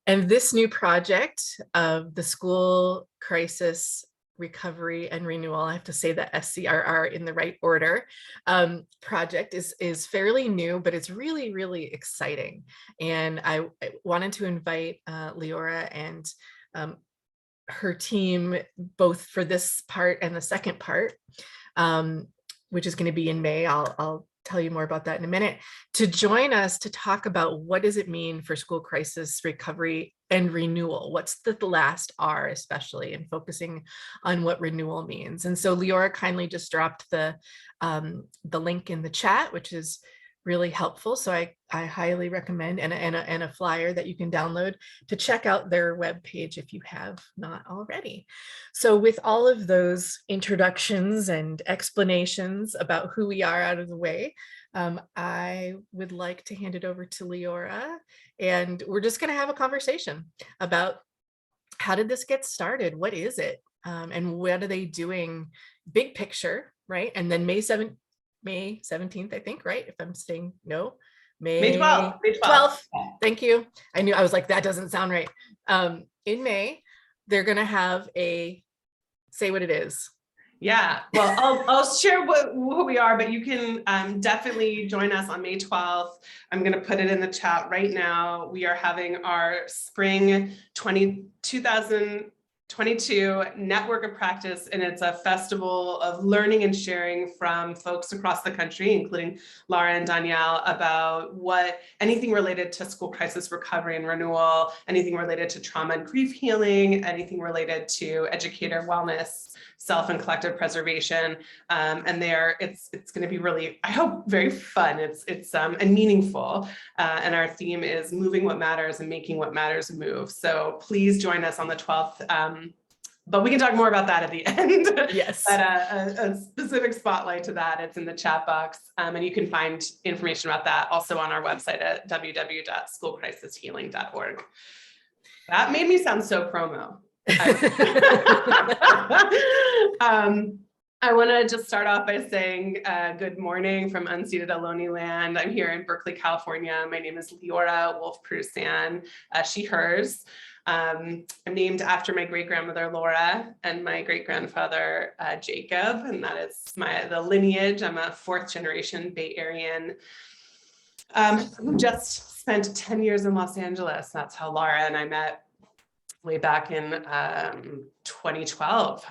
And this new project of the School Crisis Recovery and Renewal, I have to say that SCRR in the right order, project is fairly new, but it's really, really exciting. And I wanted to invite Leora and her team, both for this part and the second part, which is going to be in May. I'll tell you more about that in a minute, to join us to talk about what does it mean for school crisis recovery and renewal. What's the last R, especially, and focusing on what renewal means. And so Leora kindly just dropped the link in the chat, which is really helpful. So I highly recommend, and a flyer that you can download to check out their webpage if you have not already. So with all of those introductions and explanations about who we are out of the way, I would like to hand it over to Leora, and we're just going to have a conversation about how did this get started? What is it? And what are they doing? Big picture, right? And then May 17th, I think, right? If I'm saying no, May 12th. May 12th. Thank you. I was like, that doesn't sound right. In May, they're going to have say what it is. Yeah, well, I'll share who we are, but you can definitely join us on May 12th. I'm going to put it in the chat right now. We are having our spring 2022 network of practice, and it's a festival of learning and sharing from folks across the country, including Laura and Danielle, about anything related to school crisis recovery and renewal, anything related to trauma and grief healing, anything related to educator wellness, self and collective preservation, and it's going to be really, I hope, very fun. It's and meaningful, and our theme is moving what matters and making what matters move. So please join us on the 12th. But we can talk more about that at the end. Yes. But a specific spotlight to that, it's in the chat box, and you can find information about that also on our website at www.schoolcrisishealing.org. That made me sound so promo. I want to just start off by saying good morning from unceded Ohlone land. I'm here in Berkeley, California. My name is Leora Wolf-Prusan, she, hers. I'm named after my great-grandmother Laura and my great-grandfather Jacob, and that is the lineage. I'm a fourth-generation Bay Arean who just spent 10 years in Los Angeles. That's how Laura and I met way back in 2012,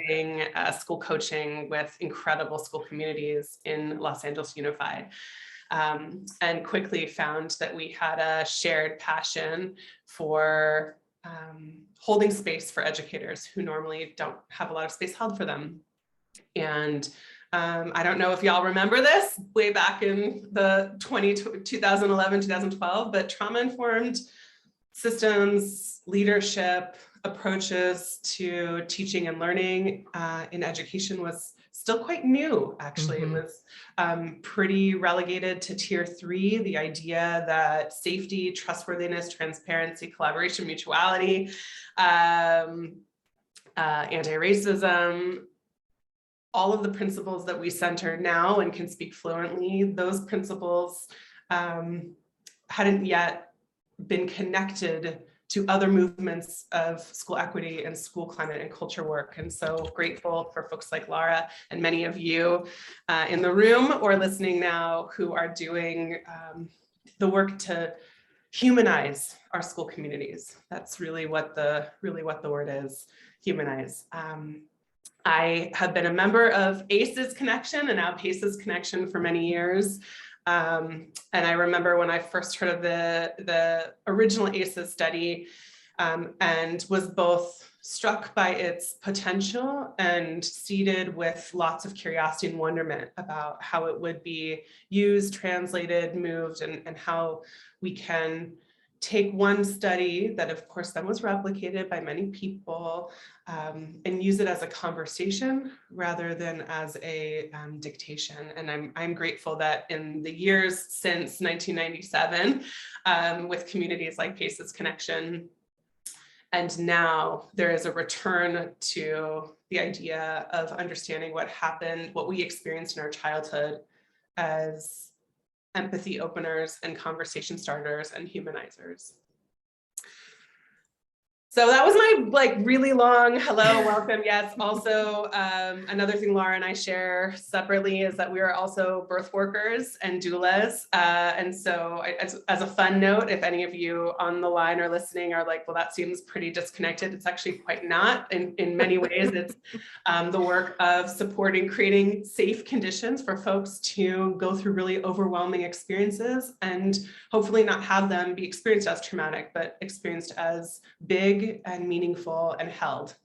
doing school coaching with incredible school communities in Los Angeles Unified, and quickly found that we had a shared passion for holding space for educators who normally don't have a lot of space held for them. And I don't know if y'all remember this way back in the 2011, 2012, but trauma-informed systems, leadership, approaches to teaching and learning in education was still quite new, actually. It was pretty relegated to tier 3, the idea that safety, trustworthiness, transparency, collaboration, mutuality, anti-racism, all of the principles that we center now and can speak fluently, those principles hadn't yet been connected to other movements of school equity and school climate and culture work. And so grateful for folks like Laura and many of you in the room or listening now who are doing the work to humanize our school communities. That's really what the word is, humanize. I have been a member of ACES Connection and now PACES Connection for many years. And I remember when I first heard of the original ACES study and was both struck by its potential and seeded with lots of curiosity and wonderment about how it would be used, translated, moved, and how we can take one study that of course then was replicated by many people and use it as a conversation rather than as a dictation. And I'm grateful that in the years since 1997 with communities like PACES Connection, and now there is a return to the idea of understanding what happened, what we experienced in our childhood as empathy openers and conversation starters and humanizers. So that was my really long hello, welcome. Yes. Also, another thing Laura and I share separately is that we are also birth workers and doulas. And so as a fun note, if any of you on the line or listening are like, well, that seems pretty disconnected. It's actually quite not. In many ways, it's the work of supporting, creating safe conditions for folks to go through really overwhelming experiences and hopefully not have them be experienced as traumatic, but experienced as big and meaningful and held.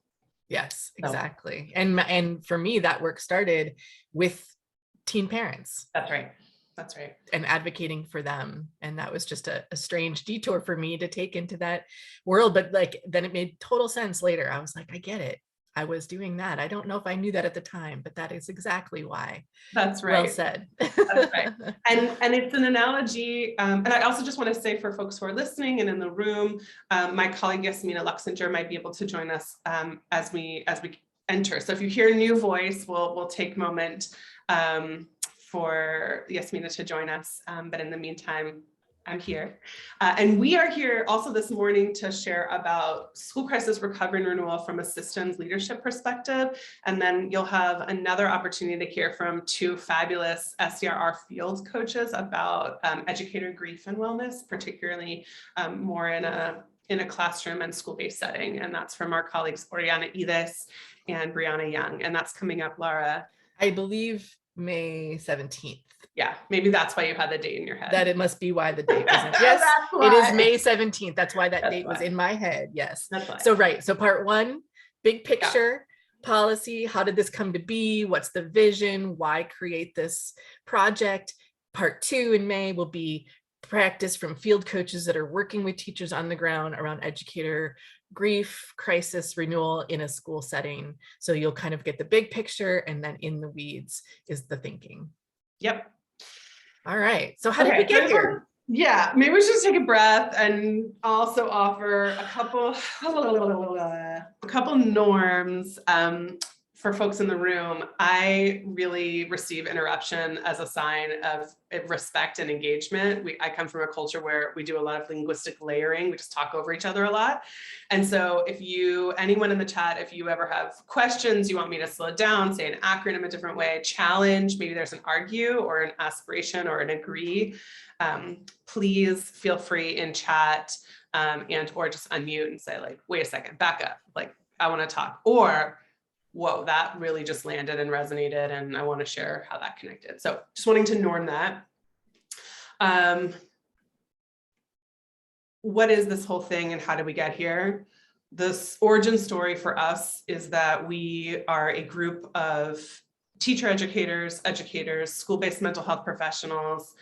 Yes, exactly. And for me, that work started with teen parents. That's right. That's right. And advocating for them. And that was just a strange detour for me to take into that world. But like, then it made total sense later. I was like, I get it. I was doing that. I don't know if I knew that at the time, but that is exactly why. That's right. Well said. That's right. And it's an analogy. And I also just want to say for folks who are listening and in the room, my colleague Yasmina Luxinger might be able to join us as we enter. So if you hear a new voice, we'll take a moment for Yasmina to join us. But in the meantime, I'm here. And we are here also this morning to share about school crisis recovery and renewal from a systems leadership perspective. And then you'll have another opportunity to hear from two fabulous SCRR field coaches about educator grief and wellness, particularly more in a classroom and school-based setting. And that's from our colleagues, Oriana Ides and Brianna Young. And that's coming up, Laura. I believe May 17th. Yeah, maybe that's why you had the date in your head. That it must be why the date wasn't. Yes, it is May 17th. That's why that date was in my head. Yes. So right. So part one, big picture, policy. How did this come to be? What's the vision? Why create this project? Part two in May will be practice from field coaches that are working with teachers on the ground around educator grief, crisis, renewal in a school setting. So you'll kind of get the big picture, and then in the weeds is the thinking. Yep. All right. So how did we get here? Yeah, maybe we should just take a breath and also offer a couple norms for folks in the room. I really receive interruption as a sign of respect and engagement. I come from a culture where we do a lot of linguistic layering. We just talk over each other a lot. And so if anyone in the chat, if you ever have questions, you want me to slow it down, say an acronym a different way, challenge, maybe there's an argue or an aspiration or an agree, please feel free in chat and or just unmute and say like, wait a second, back up. Like, I want to talk. Or whoa, that really just landed and resonated, and I want to share how that connected. So just wanting to norm that. What is this whole thing and how did we get here? This origin story for us is that we are a group of teacher educators, school-based mental health professionals,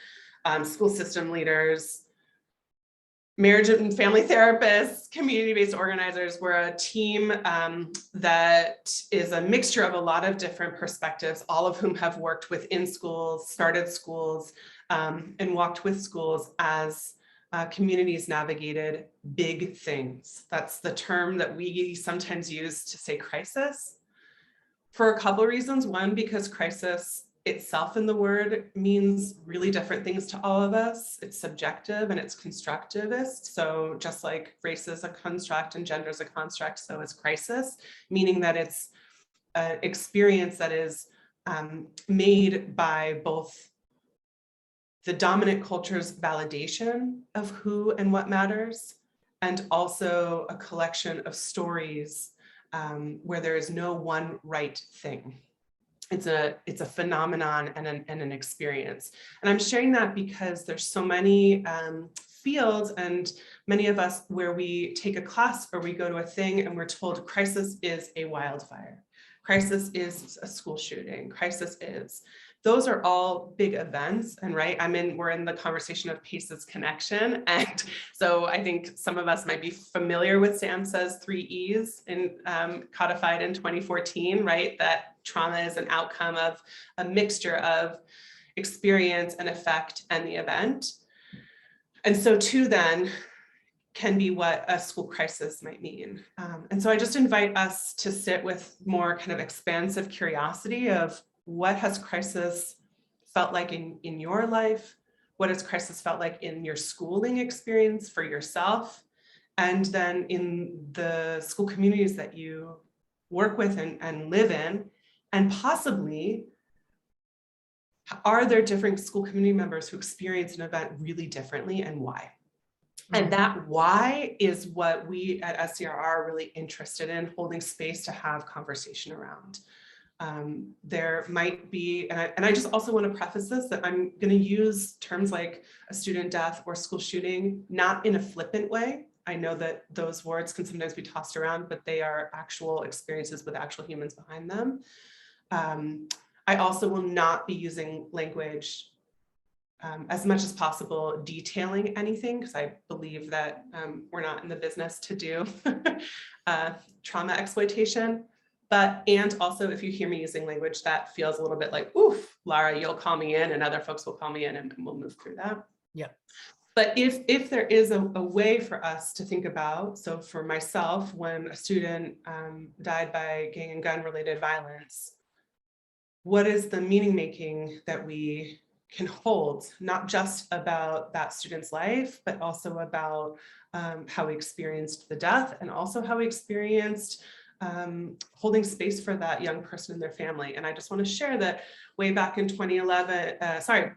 school system leaders, marriage and family therapists, community-based organizers. We're a team that is a mixture of a lot of different perspectives, all of whom have worked within schools, started schools, and walked with schools as communities navigated big things. That's the term that we sometimes use to say crisis for a couple of reasons. One, because crisis itself in the word means really different things to all of us. It's subjective and it's constructivist. So just like race is a construct and gender is a construct, so is crisis, meaning that it's an experience that is made by both the dominant culture's validation of who and what matters, and also a collection of stories where there is no one right thing. It's a phenomenon and an experience. And I'm sharing that because there's so many fields and many of us where we take a class or we go to a thing and we're told crisis is a wildfire. Crisis is a school shooting. Crisis is. Those are all big events, and right, we're in the conversation of PACE's connection. And so I think some of us might be familiar with SAMHSA's 3 E's codified in 2014, right? That trauma is an outcome of a mixture of experience and effect and the event. And so too then can be what a school crisis might mean. And so I just invite us to sit with more kind of expansive curiosity of what has crisis felt like in your life? What has crisis felt like in your schooling experience for yourself? and then in the school communities that you work with and live in, and possibly, are there different school community members who experience an event really differently, and why? And that why is what we at SCRR are really interested in, holding space to have conversation around. There might be, and I just also want to preface this, that I'm going to use terms like a student death or school shooting, not in a flippant way. I know that those words can sometimes be tossed around, but they are actual experiences with actual humans behind them. I also will not be using language as much as possible detailing anything, because I believe that we're not in the business to do trauma exploitation. And also, if you hear me using language that feels a little bit like, oof, Lara, you'll call me in and other folks will call me in, and we'll move through that. Yeah. But if there is a way for us to think about, so for myself, when a student died by gang and gun related violence, what is the meaning making that we can hold, not just about that student's life, but also about how we experienced the death, and also how we experienced holding space for that young person and their family. And I just want to share that way back in 2011,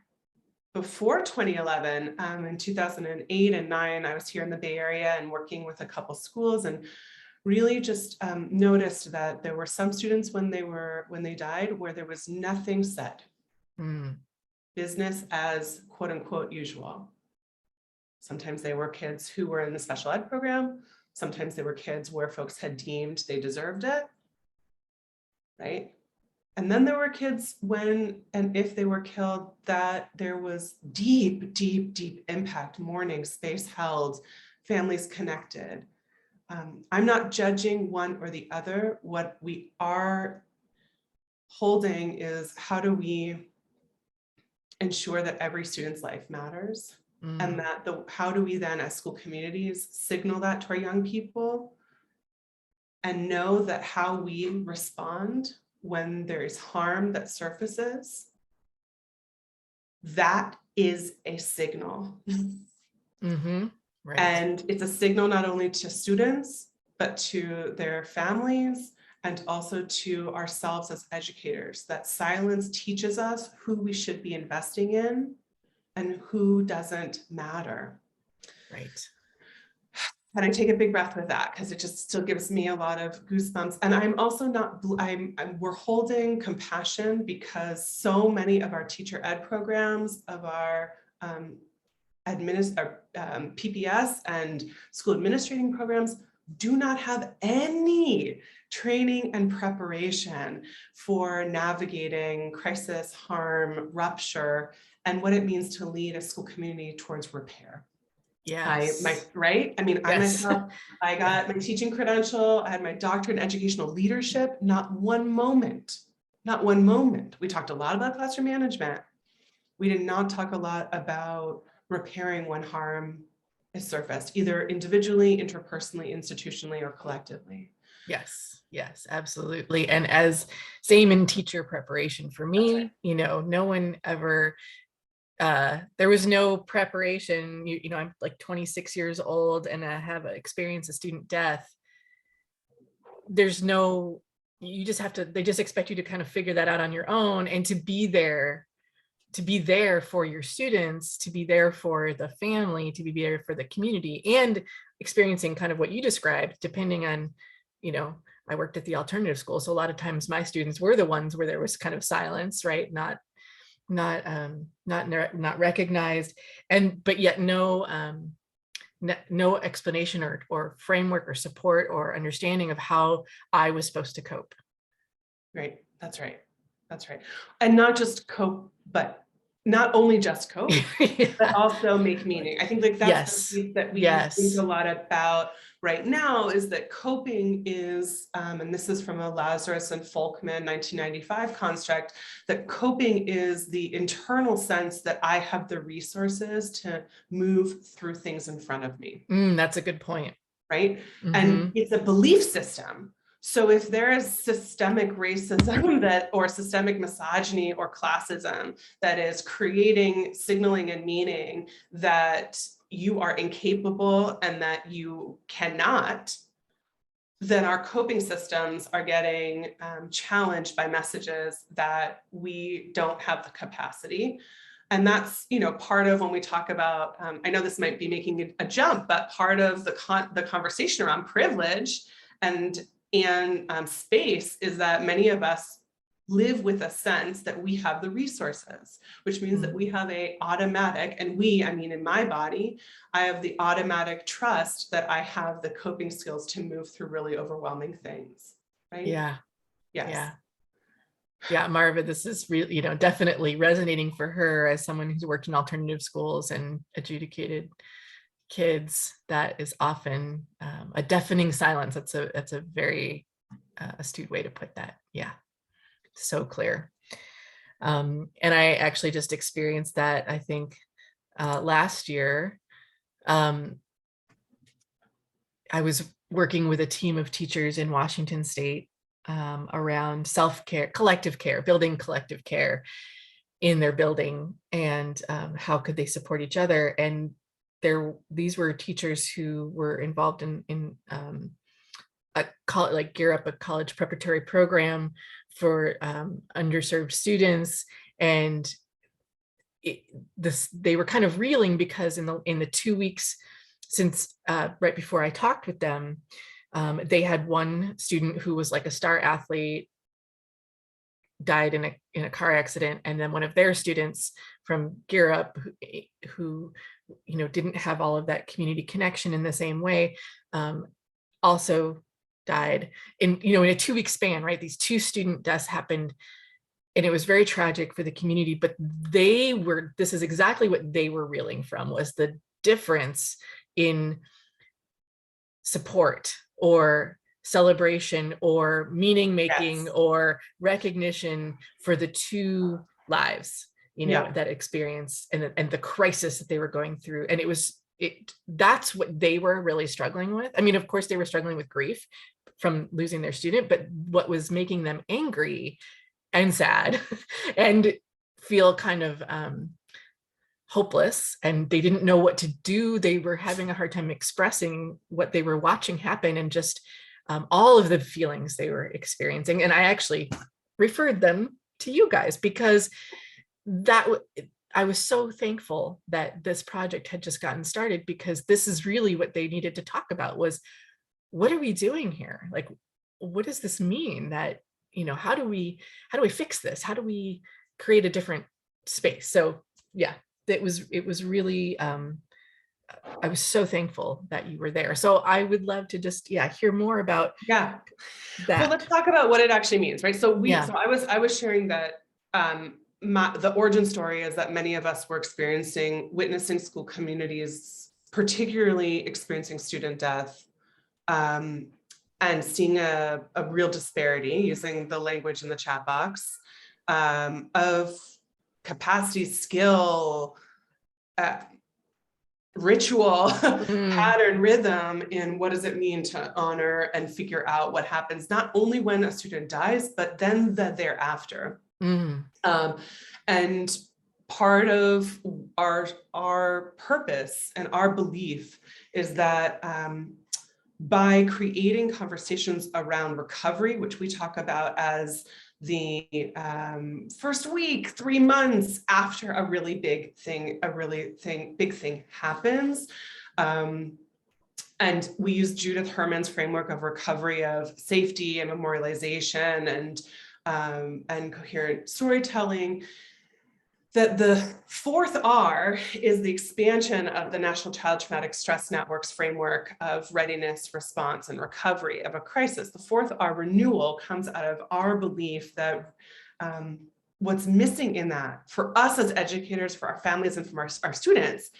before 2011, in 2008 and 9, I was here in the Bay Area and working with a couple schools, and really just noticed that there were some students when they died where there was nothing said. Business as quote unquote usual. Sometimes they were kids who were in the special ed program. Sometimes they were kids where folks had deemed they deserved it, right? And then there were kids when and if they were killed that there was deep, deep, deep impact, mourning, space held, families connected. I'm not judging one or the other. What we are holding is, how do we ensure that every student's life matters? And that how do we then as school communities signal that to our young people, and know that how we respond when there is harm that surfaces, that is a signal. Right. And it's a signal not only to students, but to their families, and also to ourselves as educators, that silence teaches us who we should be investing in and who doesn't matter. Right. And I take a big breath with that, because it just still gives me a lot of goosebumps. And I'm also not, we're holding compassion, because so many of our teacher ed programs, of our PPS and school administrating programs, do not have any training and preparation for navigating crisis, harm, rupture, and what it means to lead a school community towards repair. Yes. Right? I mean, Yes. I got my teaching credential, I had my doctorate in educational leadership, not one moment. We talked a lot about classroom management. We did not talk a lot about repairing when harm is surfaced, either individually, interpersonally, institutionally, or collectively. Yes, yes, absolutely. And as same in teacher preparation for me, right. You know, no one ever, there was no preparation. You know, I'm like 26 years old and I have experienced a student death. There's no, you just have to, they just expect you to kind of figure that out on your own, and to be there for your students, to be there for the family, to be there for the community, and experiencing kind of what you described, depending on, you know, I worked at the alternative school. So a lot of times my students were the ones where there was kind of silence, right? Not recognized, but yet no explanation or framework or support or understanding of how I was supposed to cope. Right, that's right. And not just cope, but not only just cope, yeah. But also make meaning. I think like that's the piece that we think a lot about right now, is that coping is, and this is from a Lazarus and Folkman 1995 construct, that coping is the internal sense that I have the resources to move through things in front of me. That's a good point. Right? And it's a belief system. So if there is systemic racism or systemic misogyny or classism that is creating signaling and meaning that you are incapable and that you cannot, then our coping systems are getting challenged by messages that we don't have the capacity. And that's, part of when we talk about, I know this might be making a jump, but part of the conversation around privilege and space is that many of us live with a sense that we have the resources, which means that we have a automatic, and in my body, I have the automatic trust that I have the coping skills to move through really overwhelming things, right? Yeah. Yes. Yeah. Yeah, Marva, this is really, definitely resonating for her as someone who's worked in alternative schools and adjudicated kids. That is often a deafening silence. That's a very astute way to put that. Yeah, so clear. And I actually just experienced that, I think, last year. I was working with a team of teachers in Washington State around self-care, collective care, building collective care in their building, and how could they support each other. And these were teachers who were involved in Gear Up, a college preparatory program for underserved students. And they were kind of reeling because in the 2 weeks since right before I talked with them, they had one student who was like a star athlete, died in a car accident, and then one of their students from Gear Up who didn't have all of that community connection in the same way, also died in a 2-week span, right? These 2 student deaths happened, and it was very tragic for the community. But this is exactly what they were reeling from, was the difference in support or celebration or meaning making, yes, or recognition for the 2 lives, that experience and the crisis that they were going through. And that's what they were really struggling with. Of course they were struggling with grief from losing their student, but what was making them angry and sad and feel kind of hopeless, and they didn't know what to do. They were having a hard time expressing what they were watching happen, and just all of the feelings they were experiencing. And I actually referred them to you guys because I was so thankful that this project had just gotten started, because this is really what they needed to talk about, was what are we doing here? Like, what does this mean? That, how do we fix this? How do we create a different space? So yeah, it was really, I was so thankful that you were there. So I would love to just, hear more about that. Well, let's talk about what it actually means, right? So I was sharing that the origin story is that many of us were witnessing school communities, particularly experiencing student death, and seeing a real disparity, using the language in the chat box, of capacity, skill, ritual, pattern, rhythm in what does it mean to honor and figure out what happens, not only when a student dies, but then the thereafter. And part of our purpose and our belief is that by creating conversations around recovery, which we talk about as the first week, 3 months after a really big thing happens. And we use Judith Herman's framework of recovery of safety and memorialization and coherent storytelling. That the 4th R is the expansion of the National Child Traumatic Stress Network's framework of readiness, response, and recovery of a crisis. The 4th R, renewal, comes out of our belief that what's missing in that for us as educators, for our families, and from our students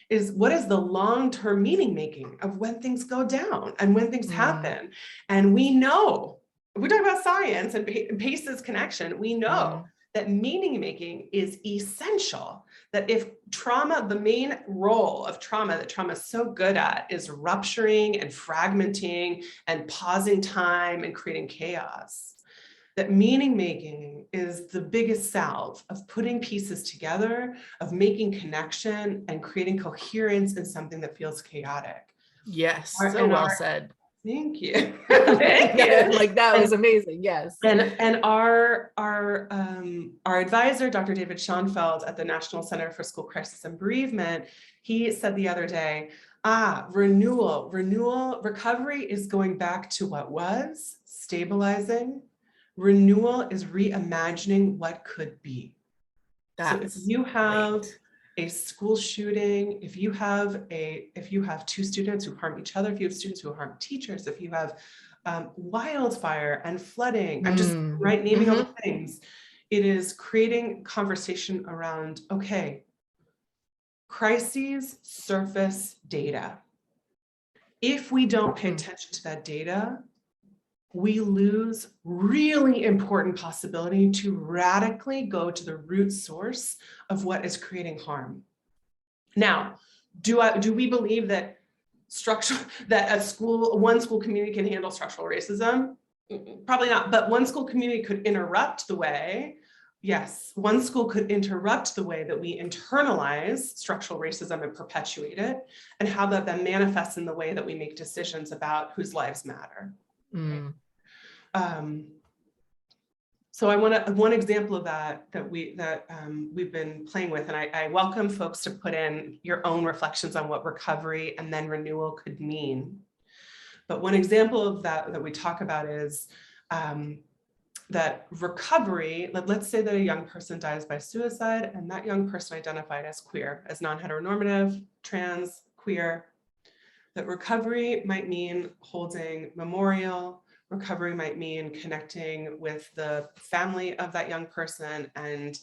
is what is the long-term meaning making of when things go down and when things happen. And we know, we talk about science and PACE's connection, we know that meaning making is essential. That if trauma, the main role of trauma that trauma is so good at is rupturing and fragmenting and pausing time and creating chaos. that meaning making is the biggest salve of putting pieces together, of making connection and creating coherence in something that feels chaotic. Yes, Our, so and well our, said. Thank you. Thank you. Like that was amazing. Yes. And our advisor, Dr. David Schoenfeld at the National Center for School Crisis and Bereavement, he said the other day, renewal, recovery is going back to what was, stabilizing. Renewal is reimagining what could be. So if That's you have great. a school shooting, if you have two students who harm each other, if you have students who harm teachers, if you have wildfire and flooding, I'm just naming all the things. It is creating conversation around, okay, crises surface data. If we don't pay attention to that data, we lose really important possibility to radically go to the root source of what is creating harm. Now, do we believe that one school community can handle structural racism? Probably not, but one school community could interrupt the way, yes, one school could interrupt the way that we internalize structural racism and perpetuate it, and how that then manifests in the way that we make decisions about whose lives matter. So I want one example of that we've been playing with, and I welcome folks to put in your own reflections on what recovery and then renewal could mean. But one example of that we talk about is that recovery, let's say that a young person dies by suicide and that young person identified as queer, as non-heteronormative, trans, queer, that recovery might mean holding memorial. Recovery might mean connecting with the family of that young person and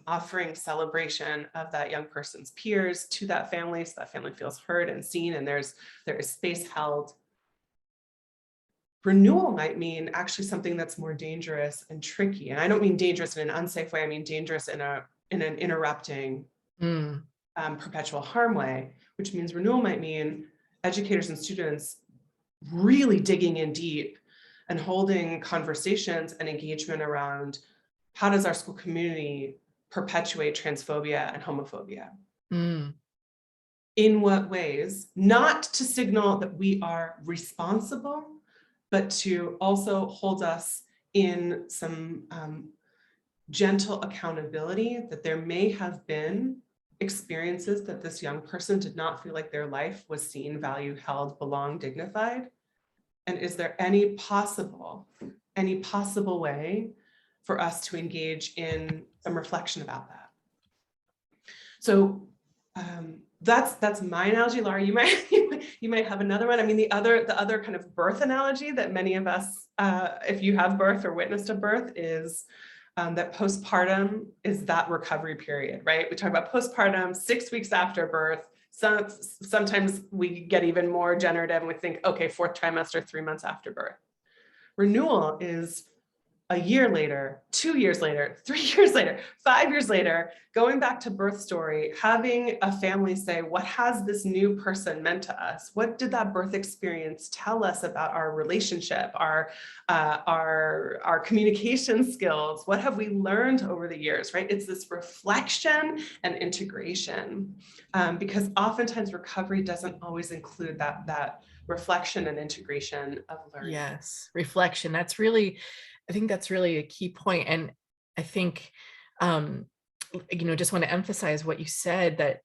offering celebration of that young person's peers to that family, so that family feels heard and seen, and there is space held. Renewal might mean actually something that's more dangerous and tricky, and I don't mean dangerous in an unsafe way. I mean dangerous in an interrupting, perpetual harm way, which means renewal might mean educators and students really digging in deep and holding conversations and engagement around how does our school community perpetuate transphobia and homophobia? In what ways? Not to signal that we are responsible, but to also hold us in some gentle accountability that there may have been experiences that this young person did not feel like their life was seen, valued, held, belonged, dignified. And is there any possible way for us to engage in some reflection about that? So that's my analogy. Laura, you might have another one. I mean, the other kind of birth analogy that many of us, if you have birth or witnessed a birth, is that postpartum is that recovery period, right? We talk about postpartum, 6 weeks after birth. Sometimes we get even more generative and we think, okay, 4th trimester, 3 months after birth. Renewal is a year later, 2 years later, 3 years later, 5 years later, going back to birth story, having a family say, what has this new person meant to us? What did that birth experience tell us about our relationship, our communication skills? What have we learned over the years, right? It's this reflection and integration, because oftentimes recovery doesn't always include that reflection and integration of learning. Yes, reflection. I think that's really a key point. And I think, just want to emphasize what you said, that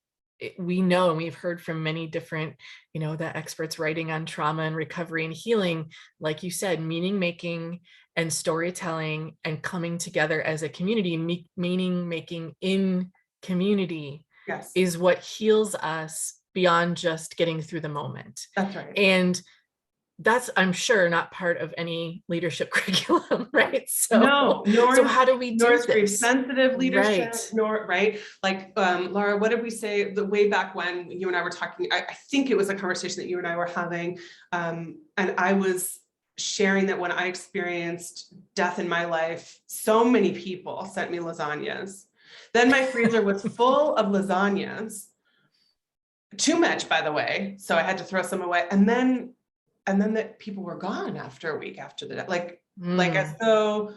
we know, and we've heard from many different, the experts writing on trauma and recovery and healing, like you said, meaning making and storytelling and coming together as a community, meaning making in community, yes, is what heals us beyond just getting through the moment. That's right. And that's, I'm sure, not part of any leadership curriculum, right? So how do we do this? Sensitive leadership, Right. Like, Laura, what did we say the way back when you and I were talking? I think it was a conversation that you and I were having, and I was sharing that when I experienced death in my life, so many people sent me lasagnas. Then my freezer was full of lasagnas, too much, by the way, so I had to throw some away. And then and then that people were gone after a week after the death, like as Mm, though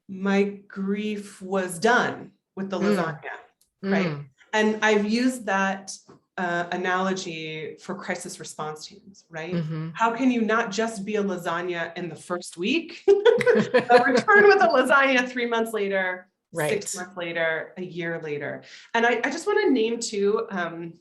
my grief was done with the mm, lasagna, right? mm. And I've used that analogy for crisis response teams, right? Mhm. How can you not just be a lasagna in the first week, but return with a lasagna 3 months later, Right. 6 months later, a year later? And I just want to name too, and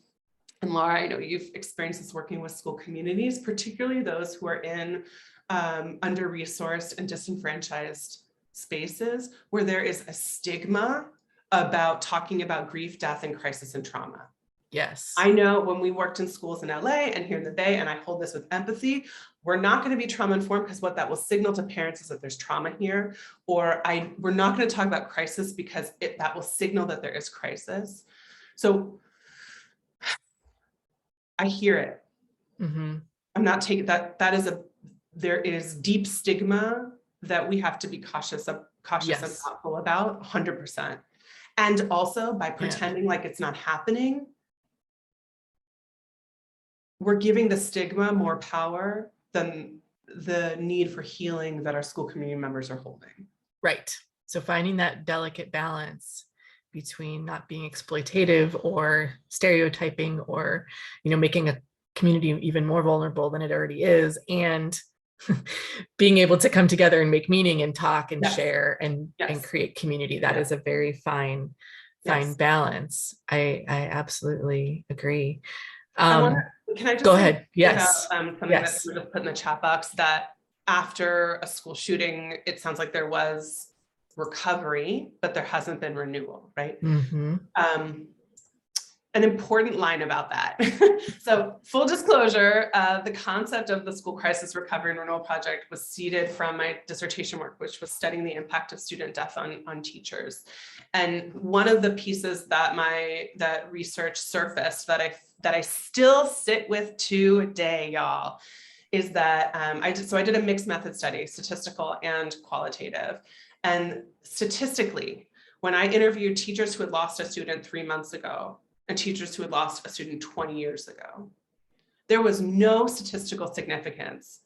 Laura, I know you've experienced this working with school communities, particularly those who are in under-resourced and disenfranchised spaces where there is a stigma about talking about grief, death, and crisis and trauma. Yes. I know when we worked in schools in LA and here in the Bay, and I hold this with empathy, we're not going to be trauma informed because what that will signal to parents is that there's trauma here, or we're not going to talk about crisis because that will signal that there is crisis. So I hear it. Mhm. I'm not taking that. There is deep stigma that we have to be cautious and Yes. thoughtful about, 100%. And also by pretending like it's not happening, we're giving the stigma more power than the need for healing that our school community members are holding. Right. So finding that delicate balance between not being exploitative or stereotyping or, making a community even more vulnerable than it already is, and being able to come together and make meaning and talk and Yes. share and Yes. create community. That Yes. is a very fine Yes. balance. I absolutely agree. Can I just Go say ahead. about Yes. something that Yes. we just put in the chat box, that after a school shooting, it sounds like there was recovery, but there hasn't been renewal, right? Mm-hmm. An important line about that. So full disclosure, the concept of the School Crisis Recovery and Renewal Project was seeded from my dissertation work, which was studying the impact of student death on teachers. And one of the pieces that that research surfaced that I still sit with today, y'all, is that I did a mixed method study, statistical and qualitative. And statistically, when I interviewed teachers who had lost a student 3 months ago, and teachers who had lost a student 20 years ago, there was no statistical significance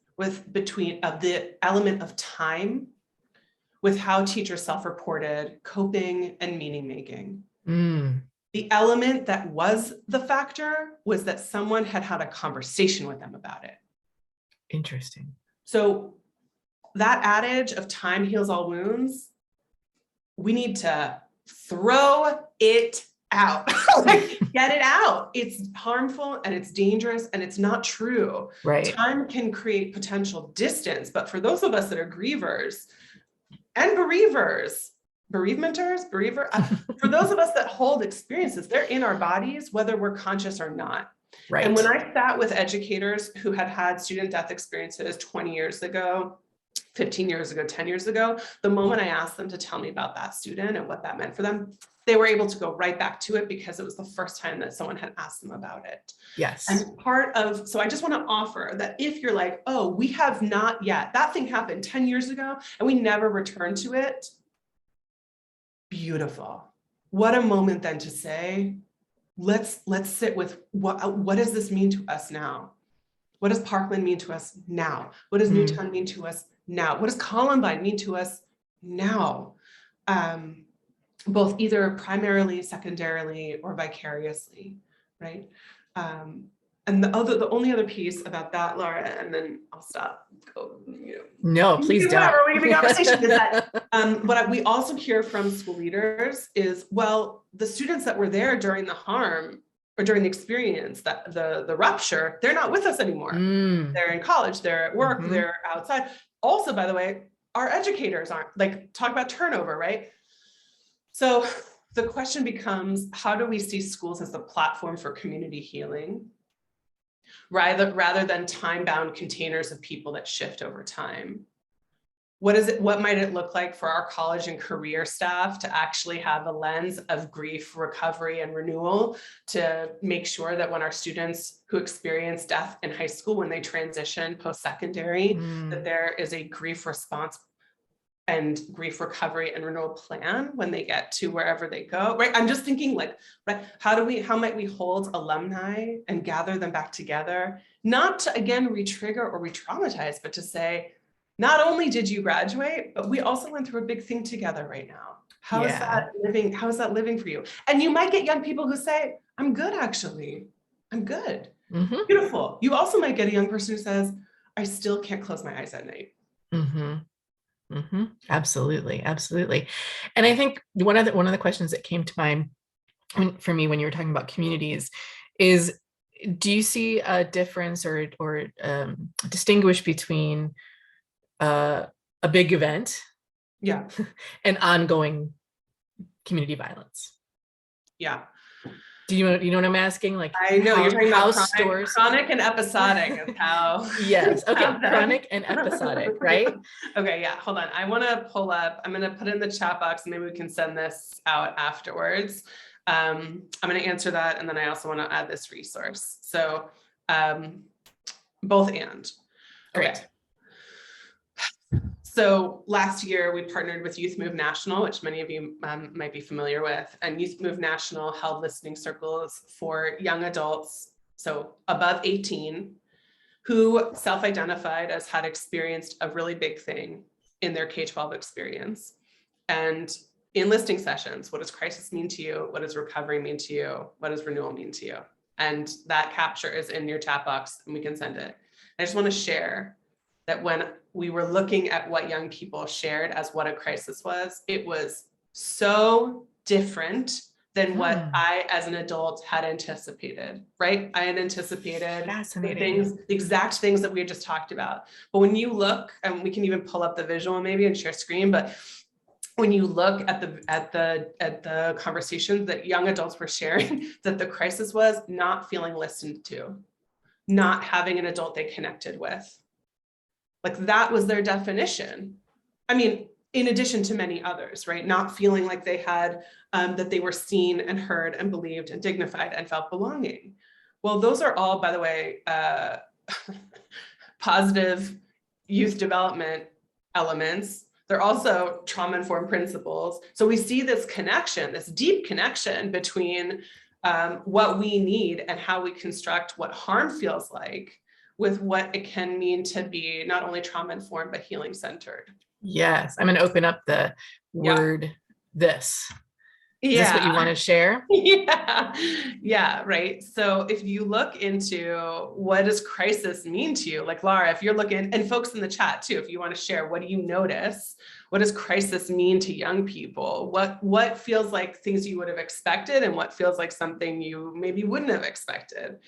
between the element of time with how teachers self-reported coping and meaning making. Mm. The element that was the factor was that someone had had a conversation with them about it. Interesting. So that adage of time heals all wounds, we need to throw it out. Like, get it out. It's harmful and it's dangerous and it's not true. Right. Time can create potential distance, but for those of us that are grievers and bereavers, for those of us that hold experiences, they're in our bodies, whether we're conscious or not. Right. And when I sat with educators who had had student death experiences 20 years ago, 15 years ago, 10 years ago, the moment I asked them to tell me about that student and what that meant for them, they were able to go right back to it because it was the first time that someone had asked them about it. Yes. And so I just want to offer that if you're like, oh, we have not yet, that thing happened 10 years ago and we never returned to it. Beautiful. What a moment then to say, let's sit with what does this mean to us now? What does Parkland mean to us now? What does Newtown mean to us now? What does Columbine mean to us now? Both either primarily, secondarily, or vicariously, right? And the only other piece about that, Laura, and then I'll stop. No, please don't. We're giving conversation is that what we also hear from school leaders is, well, the students that were there during the harm or during the experience, that the rupture, they're not with us anymore. They're in college, they're at work, they're outside. Also, by the way, our educators aren't, like, talk about turnover, right? So the question becomes, how do we see schools as a platform for community healing rather than time-bound containers of people that shift over time? What might it look like for our college and career staff to actually have a lens of grief, recovery, and renewal to make sure that when our students who experience death in high school, when they transition post-secondary, that there is a grief response and grief recovery and renewal plan when they get to wherever they go, right? I'm just thinking like, right, how might we hold alumni and gather them back together, not to again re-trigger or re-traumatize, but to say, not only did you graduate, but we also went through a big thing together right now. How is that living? How is that living for you? And you might get young people who say, I'm good, actually. I'm good. Mm-hmm. Beautiful. You also might get a young person who says, I still can't close my eyes at night. Mm-hmm. Mm-hmm. Absolutely. Absolutely. And I think one of the questions that came to mind for me when you were talking about communities is, do you see a difference or distinguish between a big event Yeah. and ongoing community violence? Yeah. Do you know what I'm asking? Like, I know you're talking about chronic and episodic is how. Yes. Okay. Chronic and episodic, right? Okay. Yeah. Hold on. I want to pull up. I'm going to put it in the chat box. Maybe we can send this out afterwards. I'm going to answer that, and then I also want to add this resource. So, both and. Okay. Great. So last year we partnered with Youth Move National, which many of you might be familiar with, and Youth Move National held listening circles for young adults, so above 18, who self-identified as had experienced a really big thing in their K-12 experience. And in listening sessions, what does crisis mean to you? What does recovery mean to you? What does renewal mean to you? And that capture is in your chat box, and we can send it. I just want to share that when we were looking at what young people shared as what a crisis was, it was so different than what I, as an adult, had anticipated, right? I had anticipated the exact things that we had just talked about. But when you look, and we can even pull up the visual maybe and share screen, but when you look at the conversations that young adults were sharing, that the crisis was not feeling listened to, not having an adult they connected with. Like that was their definition. I mean, in addition to many others, right? Not feeling like they had, that they were seen and heard and believed and dignified and felt belonging. Well, those are all, by the way, positive youth development elements. They're also trauma-informed principles. So we see this connection, this deep connection between what we need and how we construct what harm feels like with what it can mean to be not only trauma-informed, but healing-centered. Yes, I'm going to open up the word this. Is this what you want to share? Yeah, right. So if you look into what does crisis mean to you, like Laura, if you're looking, and folks in the chat too, if you want to share, what do you notice? What does crisis mean to young people? What feels like things you would have expected and what feels like something you maybe wouldn't have expected?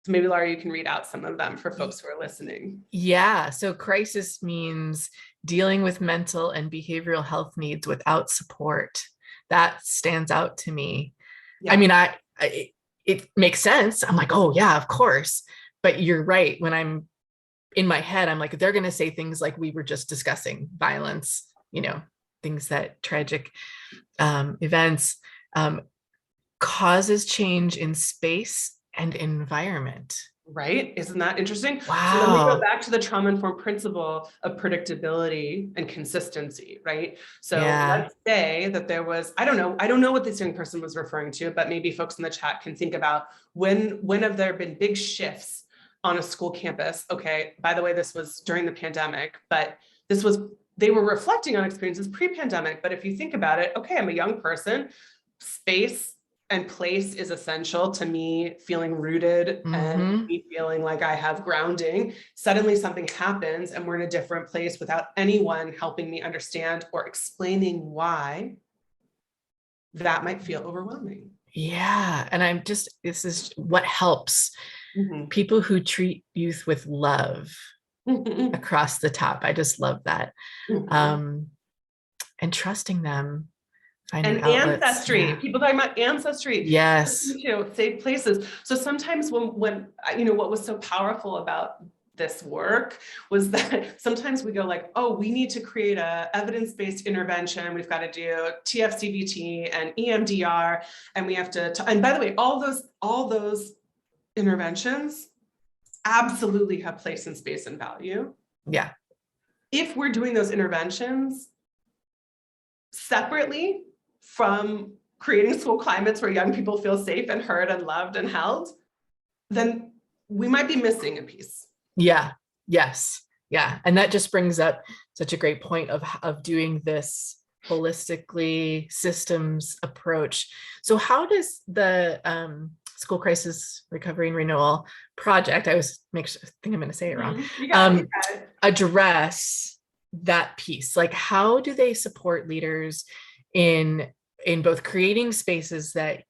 So maybe Laura, you can read out some of them for folks who are listening. Yeah, so crisis means dealing with mental and behavioral health needs without support. That stands out to me. Yeah. I mean, it makes sense. I'm like, oh yeah, of course. But you're right. When I'm in my head, I'm like, they're going to say things like we were just discussing, violence, things that tragic events causes change in space and environment. Right? Isn't that interesting? Wow. So then we go back to the trauma-informed principle of predictability and consistency, right? So let's say that there was, I don't know what this young person was referring to, but maybe folks in the chat can think about when have there been big shifts on a school campus? Okay, by the way, this was during the pandemic, but they were reflecting on experiences pre-pandemic. But if you think about it, okay, I'm a young person, space and place is essential to me feeling rooted and me feeling like I have grounding. Suddenly something happens and we're in a different place without anyone helping me understand or explaining why. That might feel overwhelming. Yeah. And this is what helps people who treat youth with love across the top. I just love that. And trusting them. And ancestry, people talking about ancestry. Yes. Safe places. So sometimes when what was so powerful about this work was that sometimes we go like, oh, we need to create a evidence-based intervention. We've got to do TFCBT and EMDR, and we have to, and by the way, all those interventions absolutely have place and space and value. Yeah. if we're doing those interventions separately from creating school climates where young people feel safe and heard and loved and held, then we might be missing a piece. Yeah. Yes. Yeah. And that just brings up such a great point of doing this holistically, systems approach. So how does the school crisis recovery and renewal project, I think I'm going to say it wrong, You got it. address that piece? Like, how do they support leaders in both creating spaces that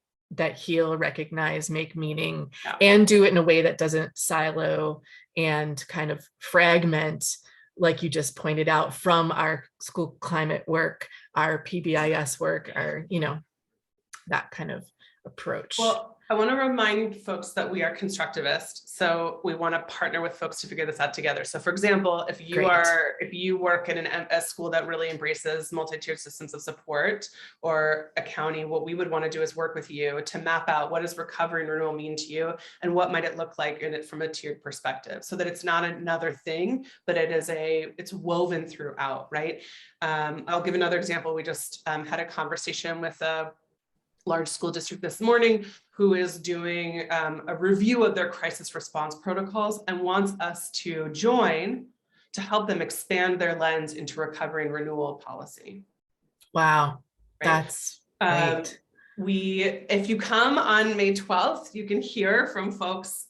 heal, recognize, make meaning, and do it in a way that doesn't silo and kind of fragment, like you just pointed out, from our school climate work, our PBIS work, our, that kind of approach? Well, I want to remind folks that we are constructivists, so we want to partner with folks to figure this out together. So, for example, if you work in a school that really embraces multi-tiered systems of support, or a county, what we would want to do is work with you to map out what does recovery and renewal mean to you, and what might it look like in it from a tiered perspective, so that it's not another thing, but it's woven throughout, right? I'll give another example. We just had a conversation with a large school district this morning who is doing a review of their crisis response protocols and wants us to join to help them expand their lens into recovery and renewal policy. Wow, right? That's great. If you come on May 12th, you can hear from folks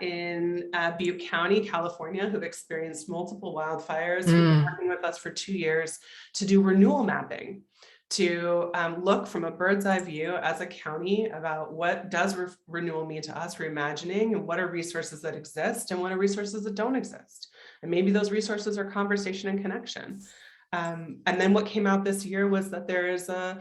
in Butte County, California, who've experienced multiple wildfires, who've been working with us for 2 years to do renewal mapping, to look from a bird's eye view as a county about what does renewal mean to us, reimagining, and what are resources that exist and what are resources that don't exist. And maybe those resources are conversation and connection. And then what came out this year was that there is a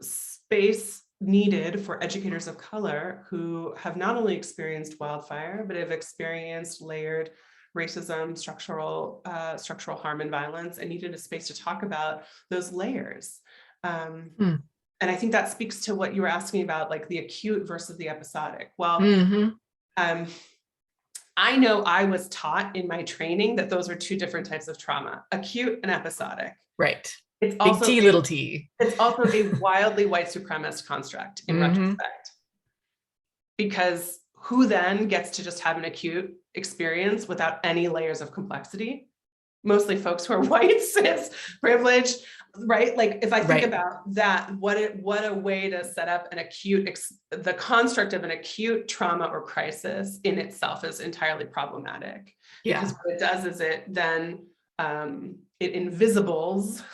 space needed for educators of color who have not only experienced wildfire, but have experienced layered racism, structural harm and violence, and needed a space to talk about those layers. And I think that speaks to what you were asking about, like the acute versus the episodic. Well, I know I was taught in my training that those are two different types of trauma, acute and episodic. Right. It's also big T, little t. It's also a wildly white supremacist construct in retrospect. Because who then gets to just have an acute experience without any layers of complexity? Mostly folks who are white, cis, privileged, right? Like if I think about that, what a way to set up an acute, the construct of an acute trauma or crisis in itself is entirely problematic. Because what it does is it then it invisibles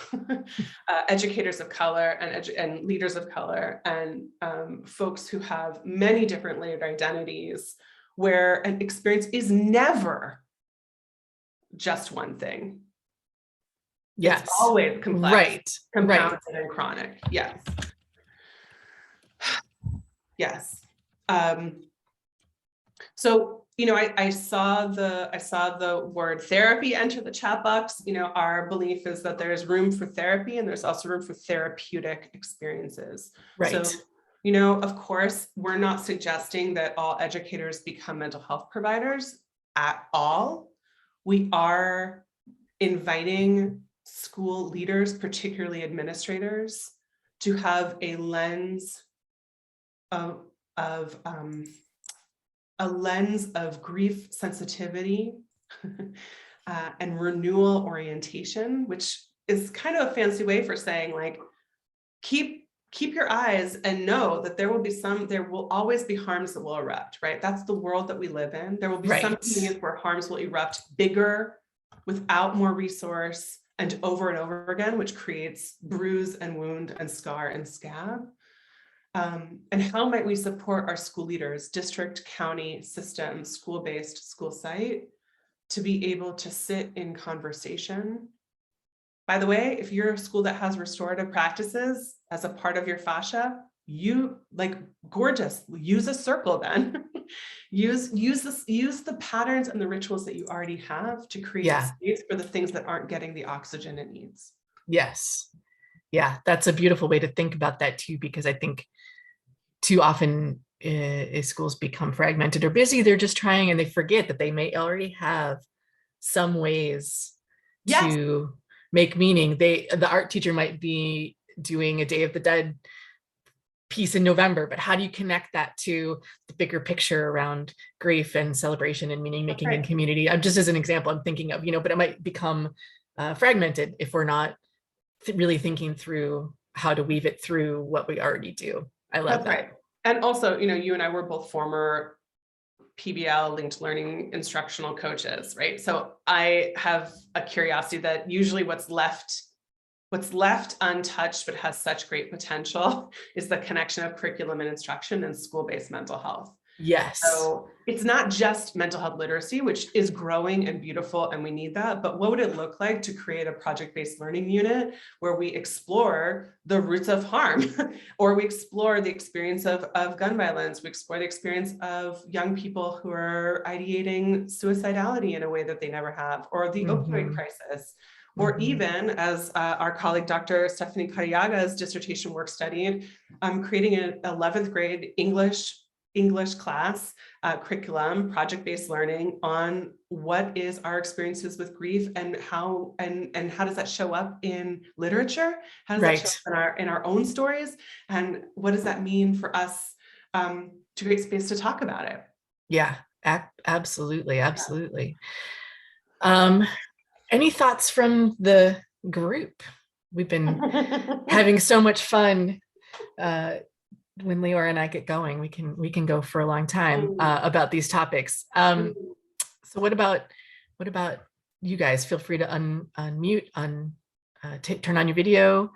educators of color and leaders of color and folks who have many different layered identities, where an experience is never just one thing. Yes. It's always complex, compounded, and chronic. Yes. Yes. So, I saw the word therapy enter the chat box. Our belief is that there's room for therapy and there's also room for therapeutic experiences. Right. So, of course, we're not suggesting that all educators become mental health providers at all. We are inviting school leaders, particularly administrators, to have a lens of grief sensitivity and renewal orientation, which is kind of a fancy way for saying, like, keep your eyes and know that there will always be harms that will erupt, right? That's the world that we live in. There will be some communities where harms will erupt bigger, without more resource, and over again, which creates bruise and wound and scar and scab. And how might we support our school leaders, district, county, system, school-based, school site, to be able to sit in conversation? By the way, if you're a school that has restorative practices as a part of your fascia, gorgeous, use a circle then. use the patterns and the rituals that you already have to create space for the things that aren't getting the oxygen it needs. Yes. Yeah, that's a beautiful way to think about that too, because I think too often schools become fragmented or busy, they're just trying and they forget that they may already have some ways Yes, to make meaning. The art teacher might be doing a Day of the Dead piece in November, but how do you connect that to the bigger picture around grief and celebration and meaning that's making in right. community? I'm just, as an example, I'm thinking of, but it might become fragmented if we're not really thinking through how to weave it through what we already do. I love That's that. right. And also, you and I were both former PBL linked learning instructional coaches, right? So I have a curiosity that usually what's left untouched but has such great potential is the connection of curriculum and instruction and school-based mental health. Yes. So it's not just mental health literacy, which is growing and beautiful, and we need that, but what would it look like to create a project-based learning unit where we explore the roots of harm, or we explore the experience of gun violence, we explore the experience of young people who are ideating suicidality in a way that they never have, or the opioid crisis, or even, as our colleague, Dr. Stephanie Cariaga's dissertation work studied, creating an 11th grade English class curriculum, project-based learning on what is our experiences with grief and how does that show up in literature? How does that show up in our own stories? And what does that mean for us to create space to talk about it? Yeah, absolutely. Absolutely. Any thoughts from the group? We've been having so much fun. When Leora and I get going, we can go for a long time about these topics. So what about you guys? Feel free to unmute, turn on your video.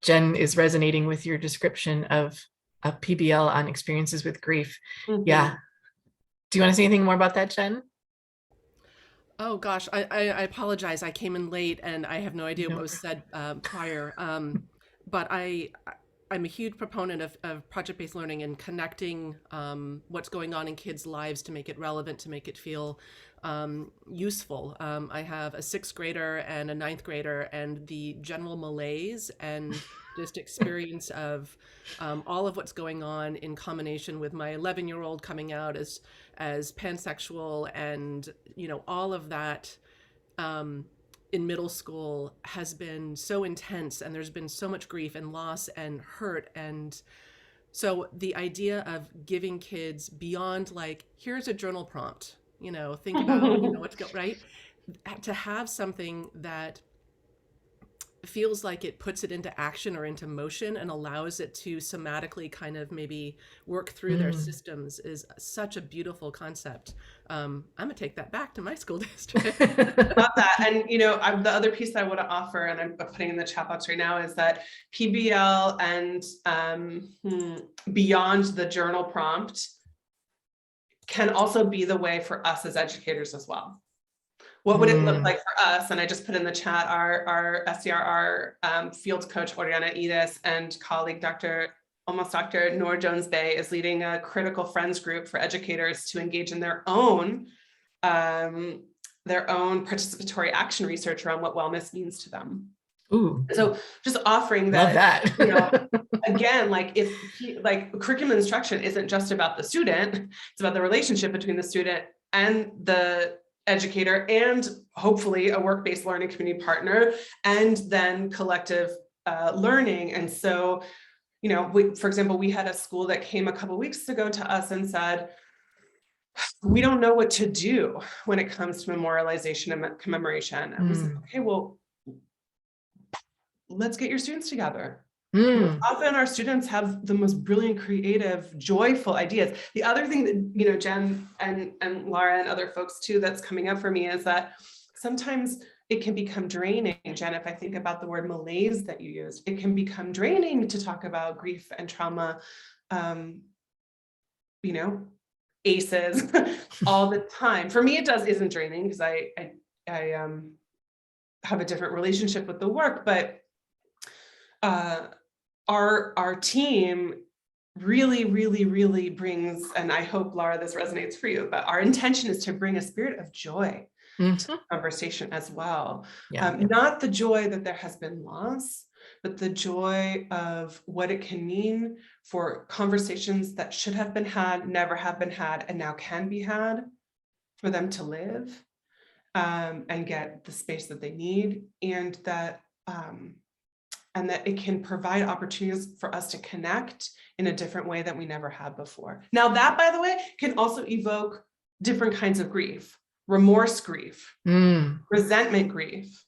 Jen is resonating with your description of a PBL on experiences with grief. Yeah. Do you want to say anything more about that, Jen? Oh gosh, I apologize. I came in late and I have no idea what was said prior. But I'm a huge proponent of project-based learning and connecting what's going on in kids' lives to make it relevant, to make it feel useful. I have a 6th grader and a 9th grader, and the general malaise and just experience of all of what's going on in combination with my 11-year-old coming out as pansexual, and all of that in middle school has been so intense, and there's been so much grief and loss and hurt. And so the idea of giving kids beyond, like, here's a journal prompt, think about what's right, to have something that feels like it puts it into action or into motion and allows it to somatically kind of maybe work through their systems is such a beautiful concept. I'm gonna take that back to my school district. Love that. And the other piece that I want to offer, and I'm putting in the chat box right now, is that PBL and beyond the journal prompt can also be the way for us as educators as well. What would it look like for us? And I just put in the chat, our SCRR field coach, Oriana Edis, and colleague, Dr. Noor Jones-Bay, is leading a critical friends group for educators to engage in their own participatory action research around what wellness means to them. Ooh. So just offering that, again, curriculum instruction isn't just about the student, it's about the relationship between the student and the educator, and hopefully a work-based learning community partner, and then collective learning. And so, for example, we had a school that came a couple of weeks ago to us and said, we don't know what to do when it comes to memorialization and commemoration. And we said, okay, well, let's get your students together. Often our students have the most brilliant, creative, joyful ideas. The other thing that, Jen and Laura and other folks too, that's coming up for me is that sometimes it can become draining. Jen, if I think about the word malaise that you used, it can become draining to talk about grief and trauma, ACEs all the time. For me, it isn't draining because I have a different relationship with the work, but our team really, really, really brings, and I hope, Laura, this resonates for you, but our intention is to bring a spirit of joy to the conversation as well. Not the joy that there has been loss, but the joy of what it can mean for conversations that should have been had, never have been had, and now can be had, for them to live and get the space that they need, and that it can provide opportunities for us to connect in a different way that we never had before. Now that, by the way, can also evoke different kinds of grief, remorse grief, resentment grief.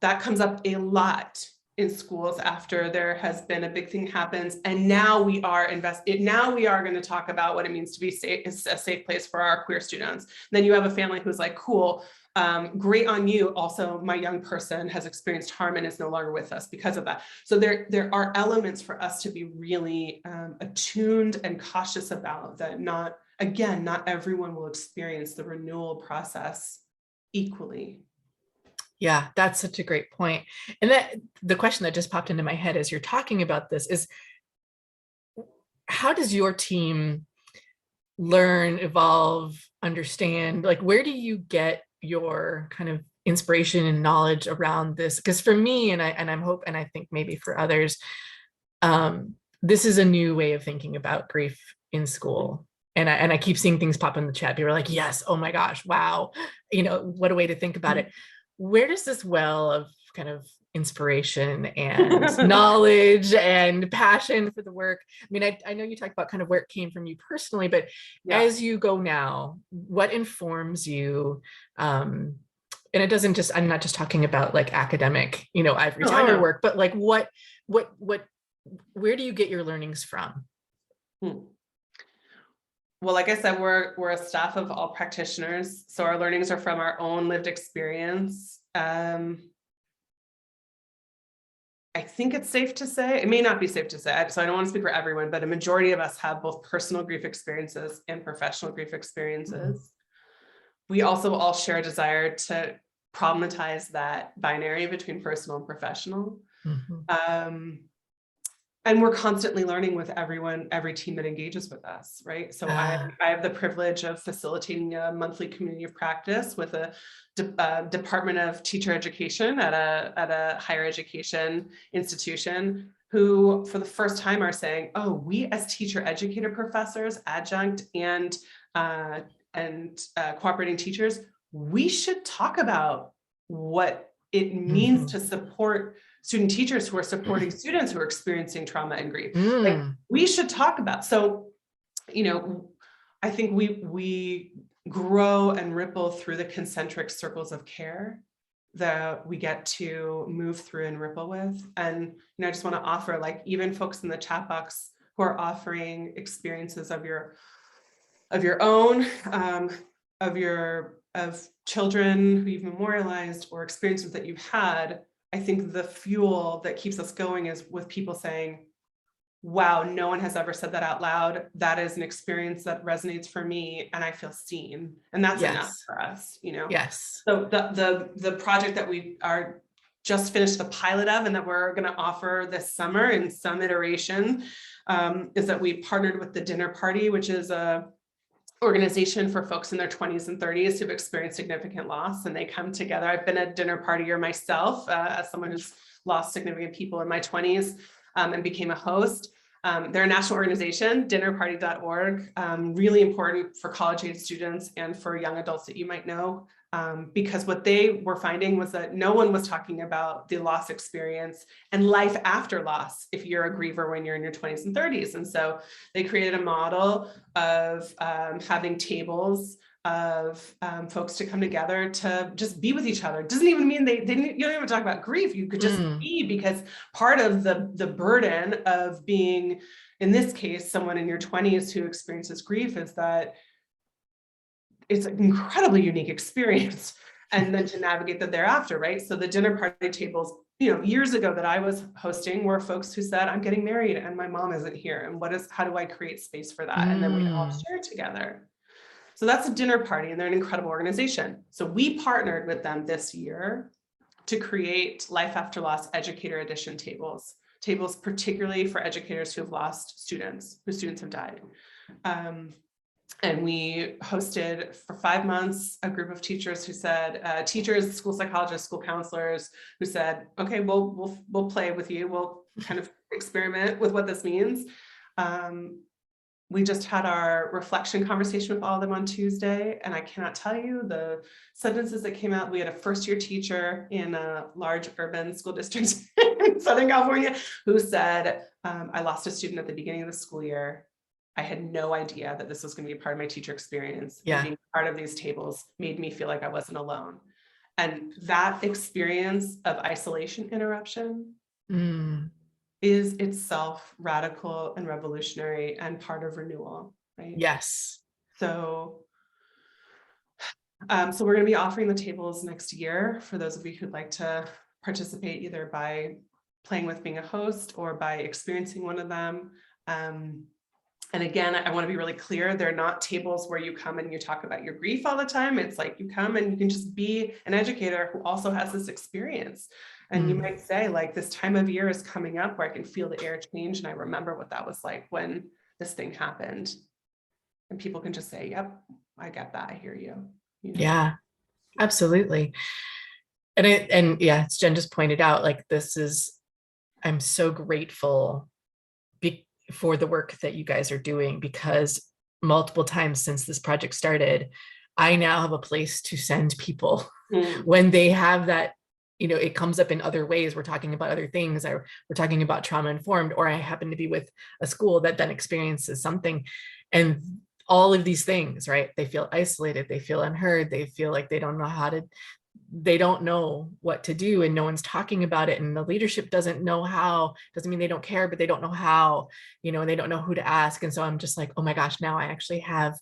That comes up a lot in schools after there has been a big thing happens, and now we are going to talk about what it means to be safe, a safe place for our queer students. And then you have a family who's like, cool, great on you. Also, my young person has experienced harm and is no longer with us because of that. So there are elements for us to be really attuned and cautious about that. Not everyone will experience the renewal process equally. Yeah, that's such a great point. And that the question that just popped into my head as you're talking about this is, how does your team learn, evolve, understand? Like, where do you get your kind of inspiration and knowledge around this? Because for me, and I think maybe for others, this is a new way of thinking about grief in school. And I keep seeing things pop in the chat. People are like, yes, oh my gosh, wow, what a way to think about it. Where does this well of kind of inspiration and knowledge and passion for the work? I mean, I know you talked about kind of where it came from you personally, but as you go now, what informs you? And it doesn't just, I'm not just talking about like academic, ivory tower work, but like where do you get your learnings from? Well, like I said, we're a staff of all practitioners, so our learnings are from our own lived experience. I think it's safe to say, it may not be safe to say, so I don't want to speak for everyone, but a majority of us have both personal grief experiences and professional grief experiences. We also all share a desire to problematize that binary between personal and professional. And we're constantly learning with every team that engages with us, right? So I have the privilege of facilitating a monthly community of practice with a Department of Teacher Education at a higher education institution, who for the first time are saying, oh, we as teacher educator professors, adjunct and cooperating teachers, we should talk about what it means to support student teachers who are supporting students who are experiencing trauma and grief. Like, we should talk about. So, I think we grow and ripple through the concentric circles of care that we get to move through and ripple with. And, I just want to offer, like, even folks in the chat box who are offering experiences of your own, of children who you've memorialized or experiences that you've had. I think the fuel that keeps us going is with people saying, wow, no one has ever said that out loud. That is an experience that resonates for me and I feel seen. And that's enough for us, Yes. So the project that we are just finished the pilot of and that we're going to offer this summer in some iteration is that we partnered with the Dinner Party, which is a organization for folks in their 20s and 30s who've experienced significant loss, and they come together. I've been a dinner partier myself as someone who's lost significant people in my 20s and became a host. They're a national organization, dinnerparty.org, really important for college-age students and for young adults that you might know, because what they were finding was that no one was talking about the loss experience and life after loss if you're a griever when you're in your 20s and 30s. And so they created a model of having tables of folks to come together to just be with each other. It doesn't even mean you don't even talk about grief. You could just be, because part of the burden of being, in this case, someone in your 20s who experiences grief is that it's an incredibly unique experience, and then to navigate that thereafter, right? So the dinner party tables, years ago that I was hosting were folks who said, I'm getting married and my mom isn't here. And how do I create space for that? And then we all share together. So that's a Dinner Party, and they're an incredible organization. So we partnered with them this year to create Life After Loss Educator Edition tables particularly for educators who have lost students, whose students have died. And we hosted for 5 months a group of teachers who said, teachers, school psychologists, school counselors, who said, okay, we'll play with you. We'll kind of experiment with what this means. We just had our reflection conversation with all of them on Tuesday, and I cannot tell you the sentences that came out. We had a first-year teacher in a large urban school district in Southern California who said, I lost a student at the beginning of the school year. I had no idea that this was going to be a part of my teacher experience. Yeah. And being part of these tables made me feel like I wasn't alone. And that experience of isolation interruption is itself radical and revolutionary and part of renewal, right? Yes. So we're going to be offering the tables next year for those of you who'd like to participate, either by playing with being a host or by experiencing one of them. And again, I want to be really clear, they're not tables where you come and you talk about your grief all the time. It's like you come and you can just be an educator who also has this experience. And you might say, like, this time of year is coming up where I can feel the air change. And I remember what that was like when this thing happened. And people can just say, yep, I get that. I hear you. You know? Yeah, absolutely. And yeah, as Jen just pointed out, like, I'm so grateful for the work that you guys are doing, because multiple times since this project started, I now have a place to send people when they have that, it comes up in other ways. We're talking about other things, or we're talking about trauma informed, or I happen to be with a school that then experiences something, and all of these things, right? They feel isolated, they feel unheard, they feel like they don't know what to do, and no one's talking about it, and the leadership doesn't know how. Doesn't mean they don't care, but they don't know how, and they don't know who to ask. And so I'm just like, oh my gosh, now I actually have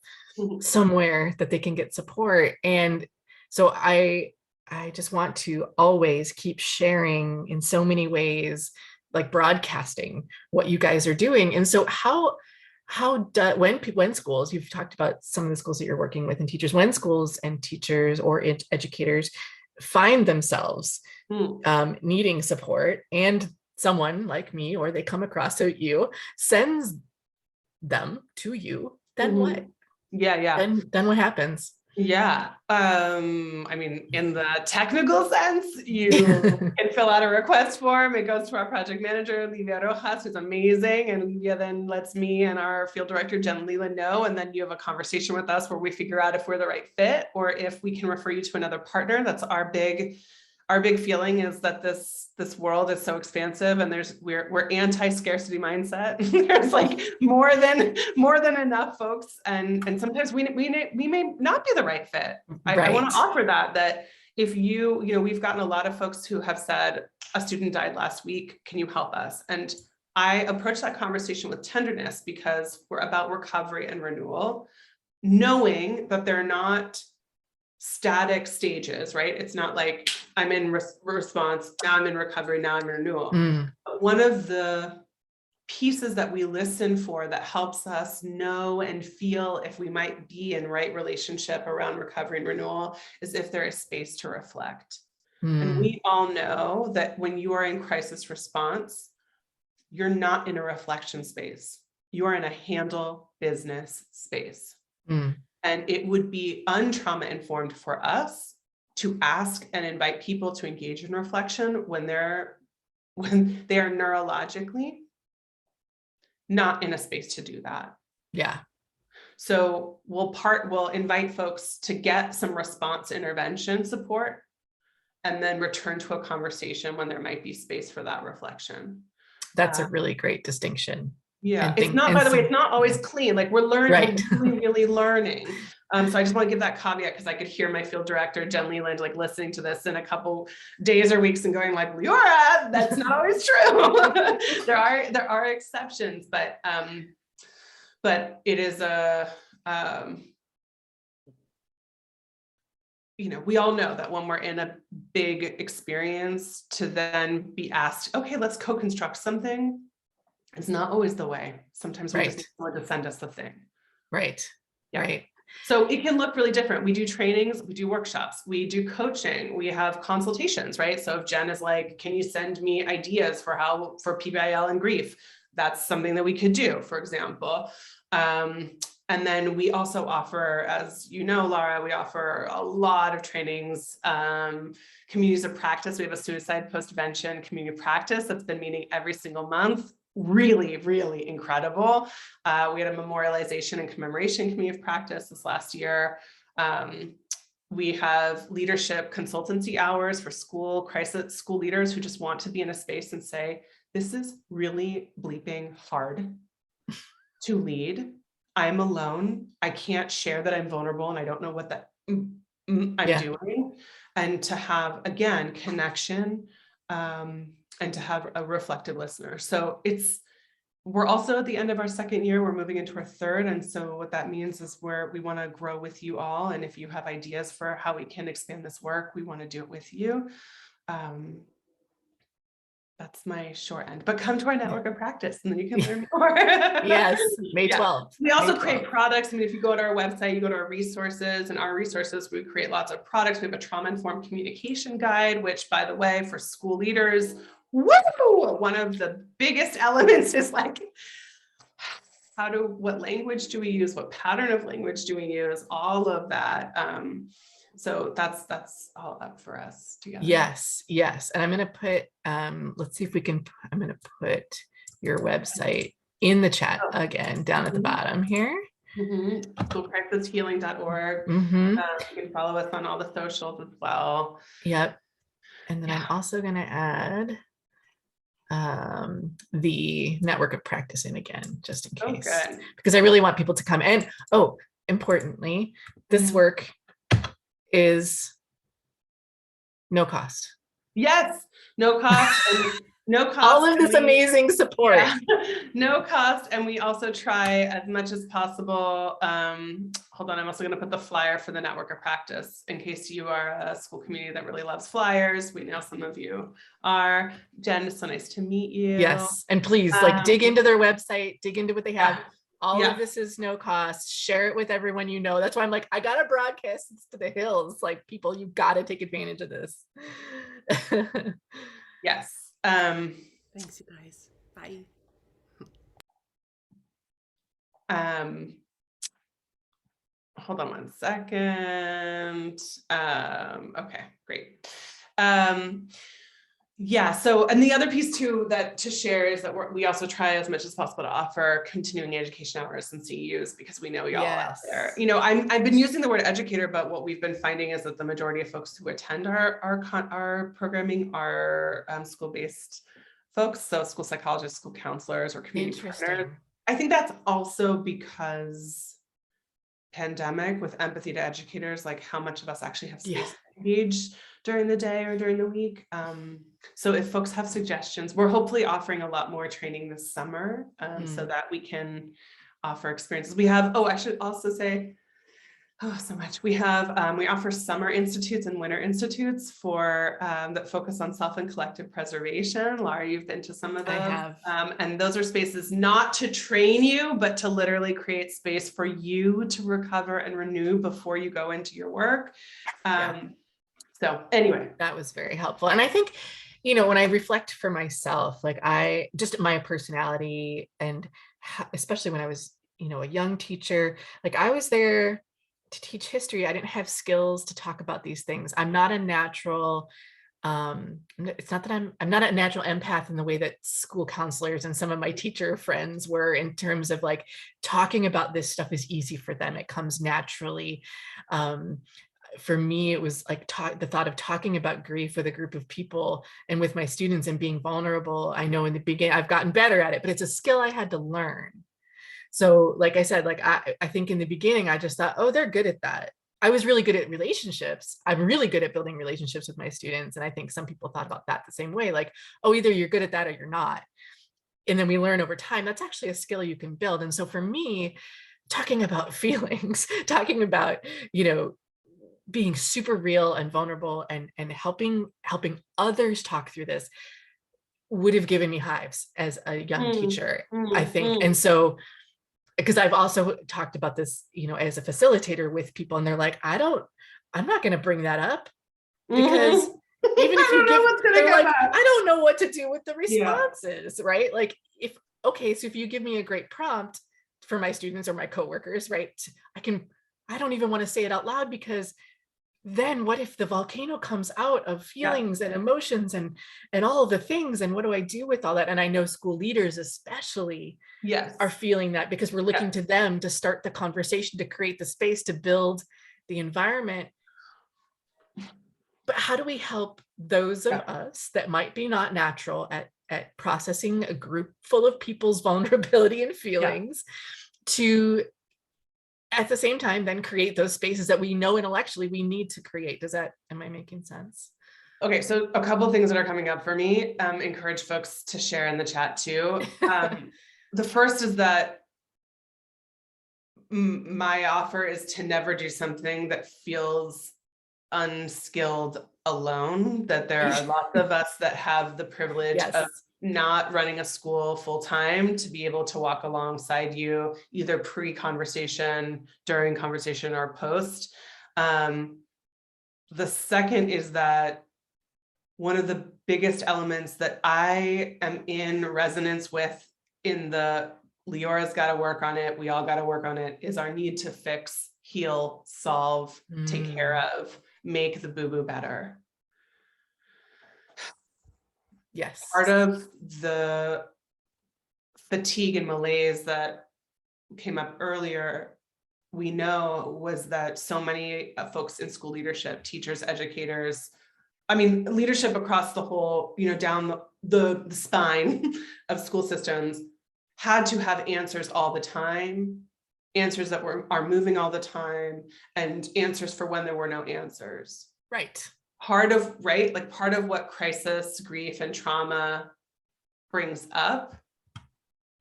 somewhere that they can get support. And so I just want to always keep sharing in so many ways, like broadcasting what you guys are doing. And so when schools, you've talked about some of the schools that you're working with and teachers, when schools and teachers or educators find themselves needing support, and someone like me, or they come across you, sends them to you, then what? Then what happens? Yeah. I mean, in the technical sense, you can fill out a request form. It goes to our project manager, Livia Rojas, who's amazing. And Livia then lets me and our field director, Jen Leland, know. And then you have a conversation with us where we figure out if we're the right fit, or if we can refer you to another partner. That's our big feeling, is that this world is so expansive, and we're anti-scarcity mindset. There's like more than enough folks, and sometimes we may not be the right fit. I want to offer that if we've gotten a lot of folks who have said, a student died last week, can you help us? And I approach that conversation with tenderness, because we're about recovery and renewal, knowing that they're not static stages, right? It's not like I'm in response, now I'm in recovery, now I'm in renewal. But one of the pieces that we listen for that helps us know and feel if we might be in right relationship around recovery and renewal is if there is space to reflect. And we all know that when you are in crisis response, you're not in a reflection space. You are in a handle business space. And it would be untrauma informed for us to ask and invite people to engage in reflection when they are neurologically not in a space to do that. Yeah. So we'll invite folks to get some response intervention support, and then return to a conversation when there might be space for that reflection. That's a really great distinction. Yeah, it's not, by the way, it's not always clean. Like, we're learning, right. we're really learning. So I just want to give that caveat, because I could hear my field director, Jen Leland, like listening to this in a couple days or weeks and going like, Leora, that's not always true. There are exceptions, but it is we all know that when we're in a big experience, to then be asked, okay, let's co-construct something, it's not always the way. Sometimes we just need someone to send us the thing. Right. Yeah. Right. So it can look really different. We do trainings, we do workshops, we do coaching, we have consultations, right? So if Jen is like, can you send me ideas for PBIL and grief? That's something that we could do, for example. And then we also offer, as you know, Laura, we offer a lot of trainings, communities of practice. We have a suicide post-vention community practice that's been meeting every single month. Really, really incredible. We had a memorialization and commemoration community of practice this last year. We have leadership consultancy hours for school leaders who just want to be in a space and say, this is really bleeping hard to lead. I'm alone. I can't share that I'm vulnerable and I don't know what that I'm doing. And to have, again, connection, and to have a reflective listener. So we're also at the end of our second year, we're moving into our third. And so what that means is we want to grow with you all. And if you have ideas for how we can expand this work, we want to do it with you. That's my short end, but come to our network of practice and then you can learn more. Yes, May 12th. We also create products. I mean, if you go to our website, you go to our resources, and our resources, we create lots of products. We have a trauma-informed communication guide, which, by the way, for school leaders, woo, one of the biggest elements is like, what language do we use? What pattern of language do we use? All of that. So that's all up for us together. Yes. And I'm going to put, let's see if we can, I'm going to put your website in the chat again, down at the bottom here. Schoolcrisishealing.org. You can follow us on all the socials as well. Yep. And then I'm also going to add the network of practice in again, just in case, because I really want people to come. And importantly, this work is no cost. Yes, no cost. No cost. All of this amazing support. No cost. And we also try as much as possible. Hold on, I'm also going to put the flyer for the network of practice in case you are a school community that really loves flyers. We know some of you are. Jen, it's so nice to meet you. Yes. And please dig into their website, dig into what they have. All of this is no cost. Share it with everyone you know. That's why I'm like, I got to broadcast this to the hills. Like, people, you got to take advantage of this. Yes. Thanks, you guys. Bye. Hold on one second. Okay, great. Yeah, so, and the other piece too to share is that we also try as much as possible to offer continuing education hours and CEUs, because we know y'all out there. You know, I've been using the word educator, but what we've been finding is that the majority of folks who attend our programming are school-based folks, so school psychologists, school counselors, or community partners. I think that's also because pandemic, with empathy to educators, like how much of us actually have space to engage during the day or during the week. So if folks have suggestions, we're hopefully offering a lot more training this summer, so that we can offer experiences. We have, I should also say, so much. We have, we offer summer institutes and winter institutes for that focus on self and collective preservation. Laura, you've been to some of those. I have. And those are spaces not to train you, but to literally create space for you to recover and renew before you go into your work. So anyway, that was very helpful. And I think, you know, when I reflect for myself, like my personality, and especially when I was, you know, a young teacher, like I was there to teach history. I didn't have skills to talk about these things. I'm not a natural, it's not that I'm not a natural empath in the way that school counselors and some of my teacher friends were, in terms of like talking about this stuff is easy for them. It comes naturally. For me, it was like the thought of talking about grief with a group of people and with my students and being vulnerable. I know in the beginning, I've gotten better at it, but it's a skill I had to learn. So like I said, like I think in the beginning, I just thought, oh, they're good at that. I was really good at relationships. I'm really good at building relationships with my students. And I think some people thought about that the same way, like, oh, either you're good at that or you're not. And then we learn over time, that's actually a skill you can build. And so for me, talking about feelings, talking about, you know, being super real and vulnerable and helping others talk through this would have given me hives as a young teacher, I think. And so, because I've also talked about this, you know, as a facilitator with people, and they're like, I'm not going to bring that up, because even if you give, they're like, I don't know what to do with the responses, right? Like so if you give me a great prompt for my students or my coworkers, right? I don't even want to say it out loud, because then what if the volcano comes out of feelings and emotions and all of the things, and what do I do with all that? And I know school leaders especially are feeling that, because we're looking to them to start the conversation, to create the space, to build the environment. But how do we help those of us that might be not natural at processing a group full of people's vulnerability and feelings to, at the same time, then create those spaces that we know intellectually we need to create? Am I making sense? Okay, so a couple of things that are coming up for me, encourage folks to share in the chat too. The first is that my offer is to never do something that feels unskilled alone, that there are lots of us that have the privilege of not running a school full time to be able to walk alongside you, either pre-conversation, during conversation, or post. The second is that one of the biggest elements that I am in resonance with in the Leora's got to work on it, we all got to work on it, is our need to fix, heal, solve, take care of, make the boo-boo better. Yes. Part of the fatigue and malaise that came up earlier, we know, was that so many folks in school leadership, teachers, educators, I mean, leadership across the whole, down the spine of school systems, had to have answers all the time, answers that are moving all the time, and answers for when there were no answers. Right. Part of what crisis, grief, and trauma brings up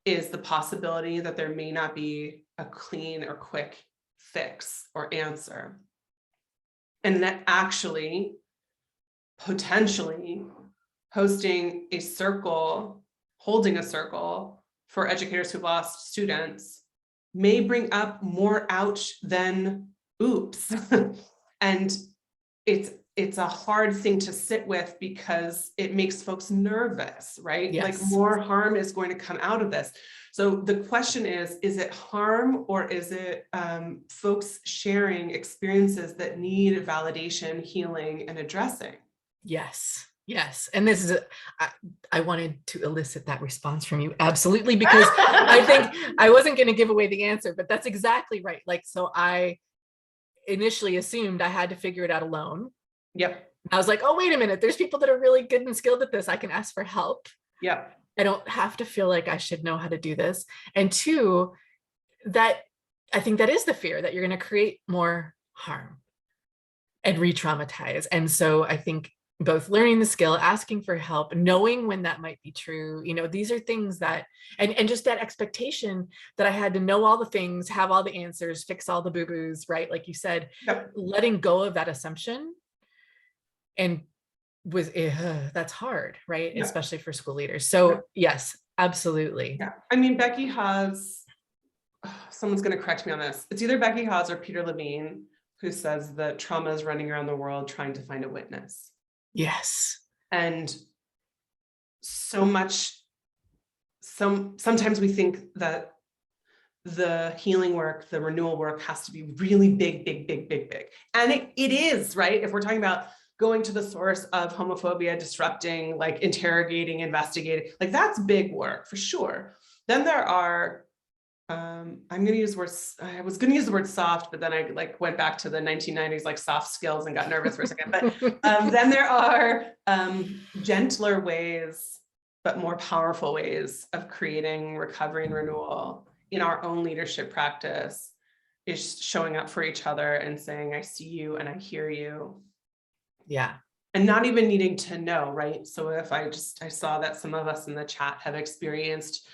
is the possibility that there may not be a clean or quick fix or answer. And that actually, potentially, holding a circle for educators who've lost students may bring up more ouch than oops. And it's a hard thing to sit with, because it makes folks nervous, right? Yes. Like, more harm is going to come out of this. So the question is it harm, or is it folks sharing experiences that need validation, healing, and addressing? Yes. Yes. And this is, I wanted to elicit that response from you. Absolutely. Because I think I wasn't going to give away the answer, but that's exactly right. Like, so I initially assumed I had to figure it out alone. Yep. I was like, oh, wait a minute. There's people that are really good and skilled at this. I can ask for help. Yep. I don't have to feel like I should know how to do this. And two, that I think that is the fear, that you're going to create more harm and re-traumatize. And so I think both learning the skill, asking for help, knowing when that might be true, these are things that, and just that expectation that I had to know all the things, have all the answers, fix all the boo-boos, right? Like you said, letting go of that assumption, and that's hard, right? Yeah. Especially for school leaders. So yes, absolutely. Yeah. I mean, Becky Haas, someone's going to correct me on this. It's either Becky Haas or Peter Levine who says that trauma is running around the world trying to find a witness. Yes. And sometimes we think that the healing work, the renewal work, has to be really big. And it is, right? If we're talking about going to the source of homophobia, disrupting, like interrogating, investigating, like that's big work for sure. Then there are, I was going to use the word soft, but then I went back to the 1990s, like soft skills, and got nervous for a second. But then there are gentler ways, but more powerful ways of creating recovery and renewal in our own leadership practice, is showing up for each other and saying, I see you and I hear you. Yeah. And not even needing to know, right? So if I saw that some of us in the chat have experienced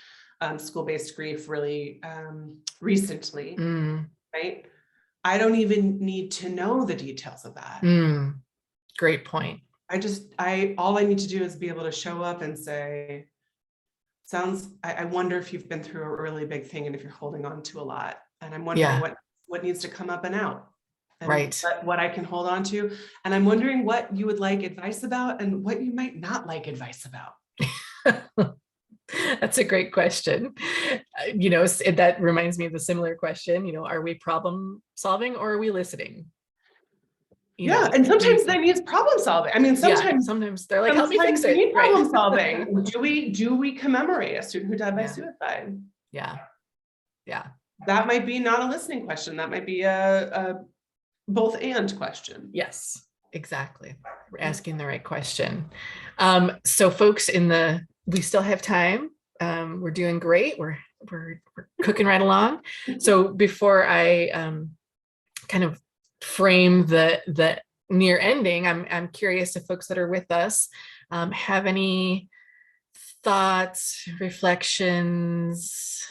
school-based grief really recently, right? I don't even need to know the details of that. Great point. All I need to do is be able to show up and say, I wonder if you've been through a really big thing and if you're holding on to a lot. And I'm wondering what needs to come up and out. And right. what I can hold on to. And I'm wondering what you would like advice about and what you might not like advice about. That's a great question. That reminds me of a similar question, are we problem solving or are we listening? Yeah, and sometimes we that means problem solving. I mean, sometimes they're like, help me fix we it. need Right. problem solving. Do we commemorate a student who died by suicide? Yeah. Yeah. That might be not a listening question. That might be a both and question. Yes, exactly. We're asking the right question. So folks we still have time. We're doing great. We're cooking right along. So before I kind of frame the near ending, I'm curious if folks that are with us have any thoughts, reflections,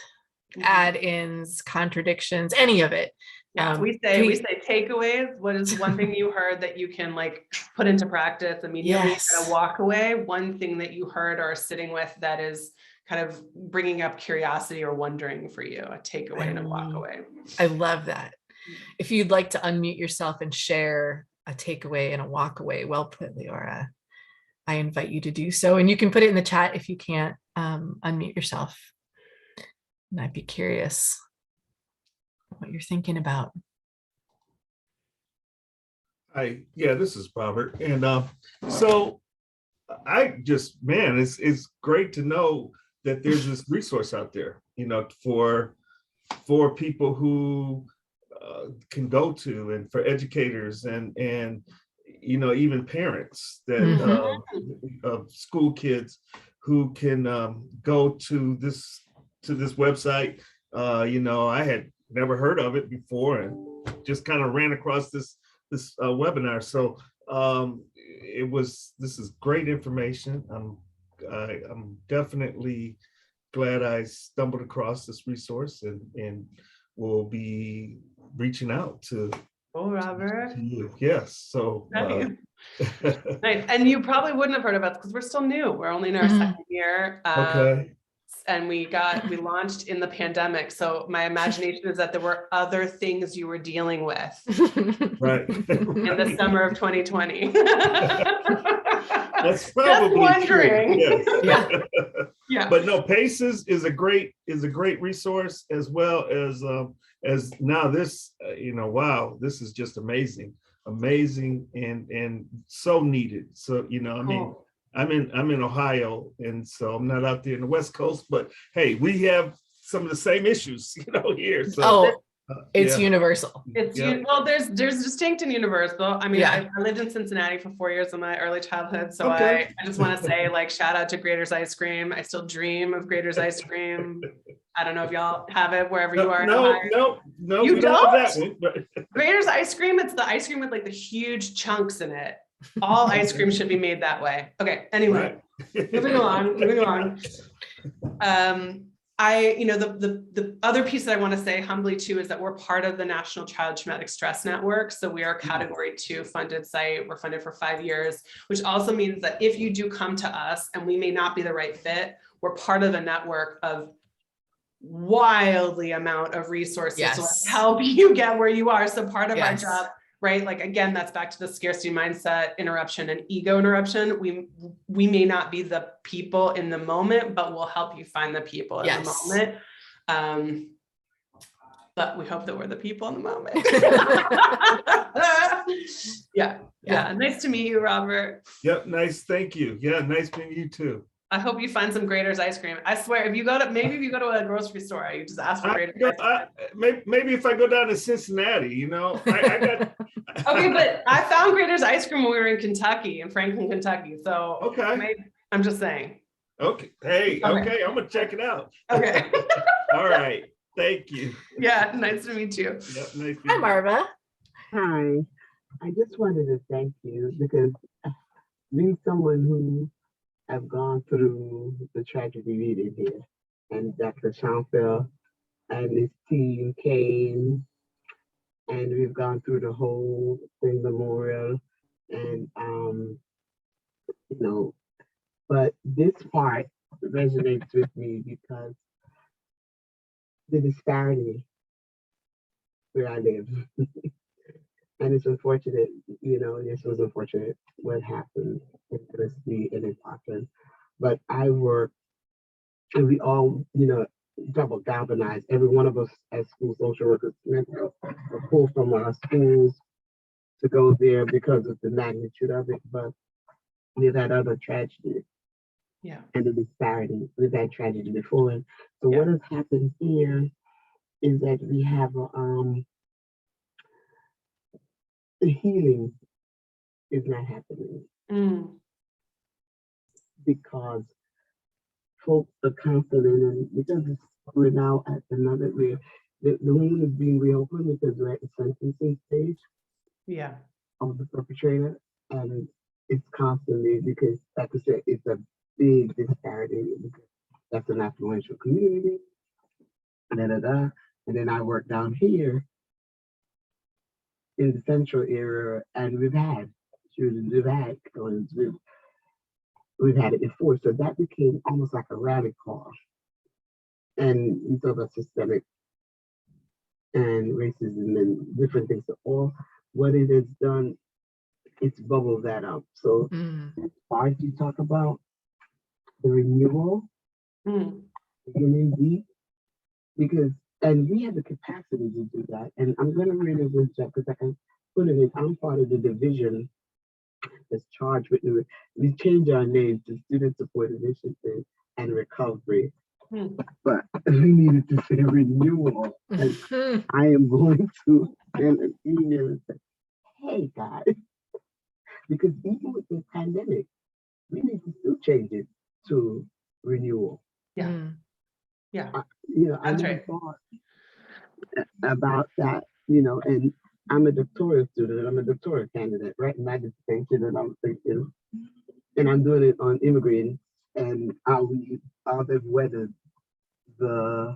add-ins, contradictions, any of it. Yeah, we say takeaways. What is one thing you heard that you can like put into practice immediately and walk away? One thing that you heard or are sitting with that is kind of bringing up curiosity or wondering for you, a takeaway and a walk away. I love that. If you'd like to unmute yourself and share a takeaway and a walk away, well put, Leora. I invite you to do so. And you can put it in the chat if you can't unmute yourself. And I'd be curious what you're thinking about. This is Robert. And so I just, man, it's great to know that there's this resource out there, for people who can go to, and for educators and even parents that of school kids who can go to this website. I had never heard of it before and just kind of ran across this webinar. So this is great information. I'm definitely glad I stumbled across this resource and will be reaching out to Robert. You. Yes. So nice. And you probably wouldn't have heard of us because we're still new. We're only in our second year. Okay. And we launched in the pandemic. So my imagination is that there were other things you were dealing with right in the summer of 2020. That's probably wondering. True. Yes. Yeah. But no, PACES is a great resource, as well as now this, wow, this is just amazing and so needed. So, I mean, I'm in Ohio, and so I'm not out there in the West Coast, but hey, we have some of the same issues, here. So it's universal. Well, there's distinct and universal. I mean, I lived in Cincinnati for 4 years in my early childhood. So I just want to say, like, shout out to Grader's Ice Cream. I still dream of Grader's Ice Cream. I don't know if y'all have it wherever you are. No, you don't have that one, but... Grader's Ice Cream, it's the ice cream with like the huge chunks in it. All ice cream should be made that way. Okay, anyway, moving along. The other piece that I want to say humbly too is that we're part of the National Child Traumatic Stress Network. So we are a Category 2 funded site. We're funded for 5 years, which also means that if you do come to us and we may not be the right fit, we're part of a network of wildly amount of resources to help you get where you are. So part of our job, right? Like, again, that's back to the scarcity mindset interruption and ego interruption. We may not be the people in the moment, but we'll help you find the people in the moment. But we hope that we're the people in the moment. Yeah. Nice to meet you, Robert. Yep. Nice. Thank you. Yeah. Nice meeting you too. I hope you find some Grader's ice cream. I swear, if you go to a grocery store, you just ask for Grader's ice cream. Maybe if I go down to Cincinnati, I got. Okay, but I found Grader's ice cream when we were in Kentucky, in Franklin, Kentucky. So I'm just saying. Okay. Hey. Okay. I'm gonna check it out. Okay. All right. Thank you. Yeah. Nice to meet you. Yep, nice Hi, Marva. Hi. I just wanted to thank you because being someone who have gone through the tragedy we did here, and Dr. Schoenfeld and his team came, and we've gone through the whole thing memorial, and but this part resonates with me because the disparity where I live. And it's unfortunate, this was unfortunate what happened in Tennessee and in Parkland. But I work and we all, double galvanize. Every one of us as school social workers mental are pulled from our schools to go there because of the magnitude of it. But we've had other tragedies Yeah. and the disparity. We've had tragedy before. And so Yeah. what has happened here is that we have the healing is not happening because folks are counseling, and because we're now at another where the wound is being reopened because we're at the sentencing stage Yeah. of the perpetrator, and it's constantly because, like I said, it's a big disparity because that's an affluential community, and then I work down here in the central area, and we've had students, we've had it before, so that became almost like a rally call. And we talk about systemic and racism and different things. So all what it has done, it's bubbled that up. So as far as you talk about the renewal, beginning deep, because and we have the capacity to do that. And I'm gonna really reach out because I can put it in. I'm part of the division that's charged with the. We changed our name to Student Support Initiative and Recovery. But we needed to say renewal. And I am going to send an email and say, hey guys, because even with the pandemic, we need to still change it to renewal. Yeah. Yeah. I That's never right. thought about that, and I'm a doctoral student, I'm a doctoral candidate, right? And my dissertation, and I'm thinking, and I'm doing it on immigrants and how they've weathered the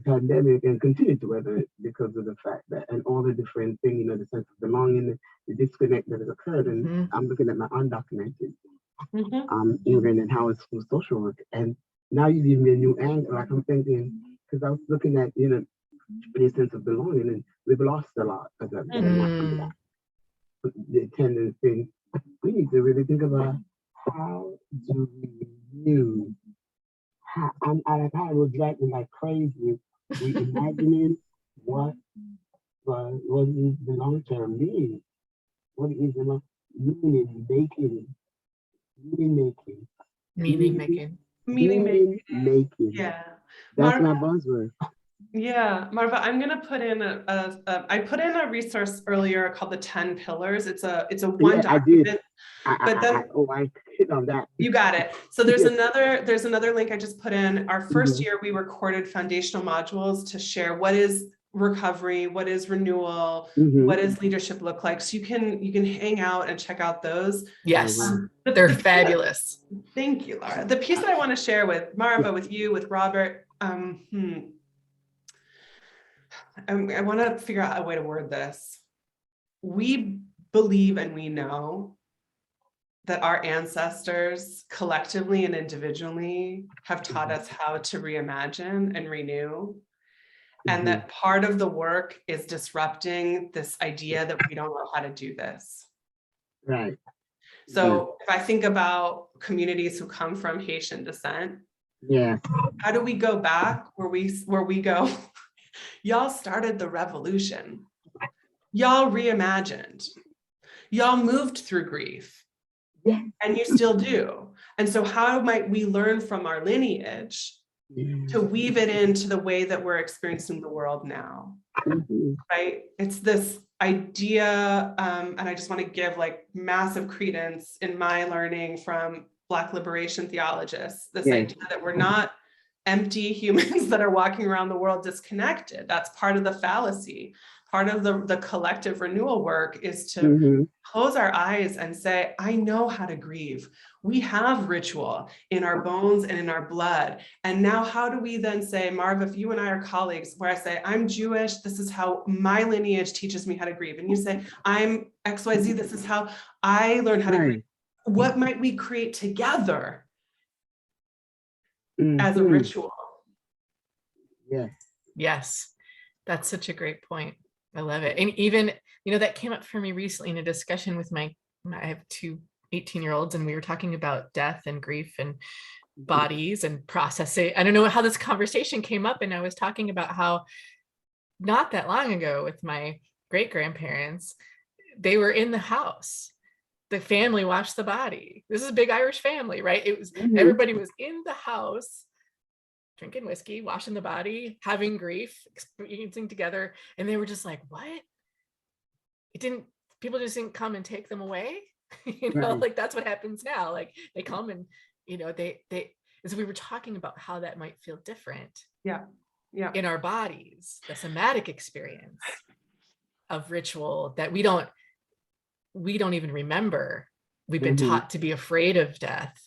pandemic and continue to weather it because of the fact that, and all the different things, the sense of belonging, the disconnect that has occurred. And I'm looking at my undocumented immigrant and how it's from social work. And now you give me a new angle. Like I'm thinking, because I was looking at, the sense of belonging, and we've lost a lot of them that are not under that. But the attendance thing, we need to really think about how do we use. I was driving like crazy. We imagining what is the long term meaning? What is the meaning making? Yeah. That's Marva, my buzzword. Yeah, Marva, I'm gonna put in I put in a resource earlier called the 10 pillars. It's a one document. I hit on that. You got it. So there's another link I just put in. Our first year we recorded foundational modules to share what is recovery, what is renewal, what does leadership look like. So you can hang out and check out those. Yes, they're fabulous. Thank you, Laura. The piece that I want to share with Marva, with you, with Robert, I want to figure out a way to word this. We believe and we know that our ancestors collectively and individually have taught us how to reimagine and renew. And that part of the work is disrupting this idea that we don't know how to do this. Right. So if I think about communities who come from Haitian descent, how do we go back where we go, y'all started the revolution, y'all reimagined, y'all moved through grief, and you still do. And so how might we learn from our lineage to weave it into the way that we're experiencing the world now, right? It's this idea, and I just want to give like massive credence in my learning from Black liberation theologists, this idea that we're not empty humans that are walking around the world disconnected. That's part of the fallacy. Part of the collective renewal work is to close our eyes and say, I know how to grieve. We have ritual in our bones and in our blood. And now how do we then say, Marv, if you and I are colleagues, where I say, I'm Jewish, this is how my lineage teaches me how to grieve. And you say, I'm XYZ, this is how I learn how to grieve. What might we create together as a ritual? Yes, that's such a great point. I love it. And even, that came up for me recently in a discussion with I have two 18-year-olds, and we were talking about death and grief. And bodies and processing. I don't know how this conversation came up, and I was talking about how not that long ago with my great grandparents, they were in the house. The family watched the body. This is a big Irish family, right? It was everybody was in the house, drinking whiskey, washing the body, having grief, experiencing together, and they were just like, "What? People just didn't come and take them away." Like that's what happens now. Like they come and they as we were talking about how that might feel different. Yeah. In our bodies, the somatic experience of ritual that we don't even remember. We've been taught to be afraid of death,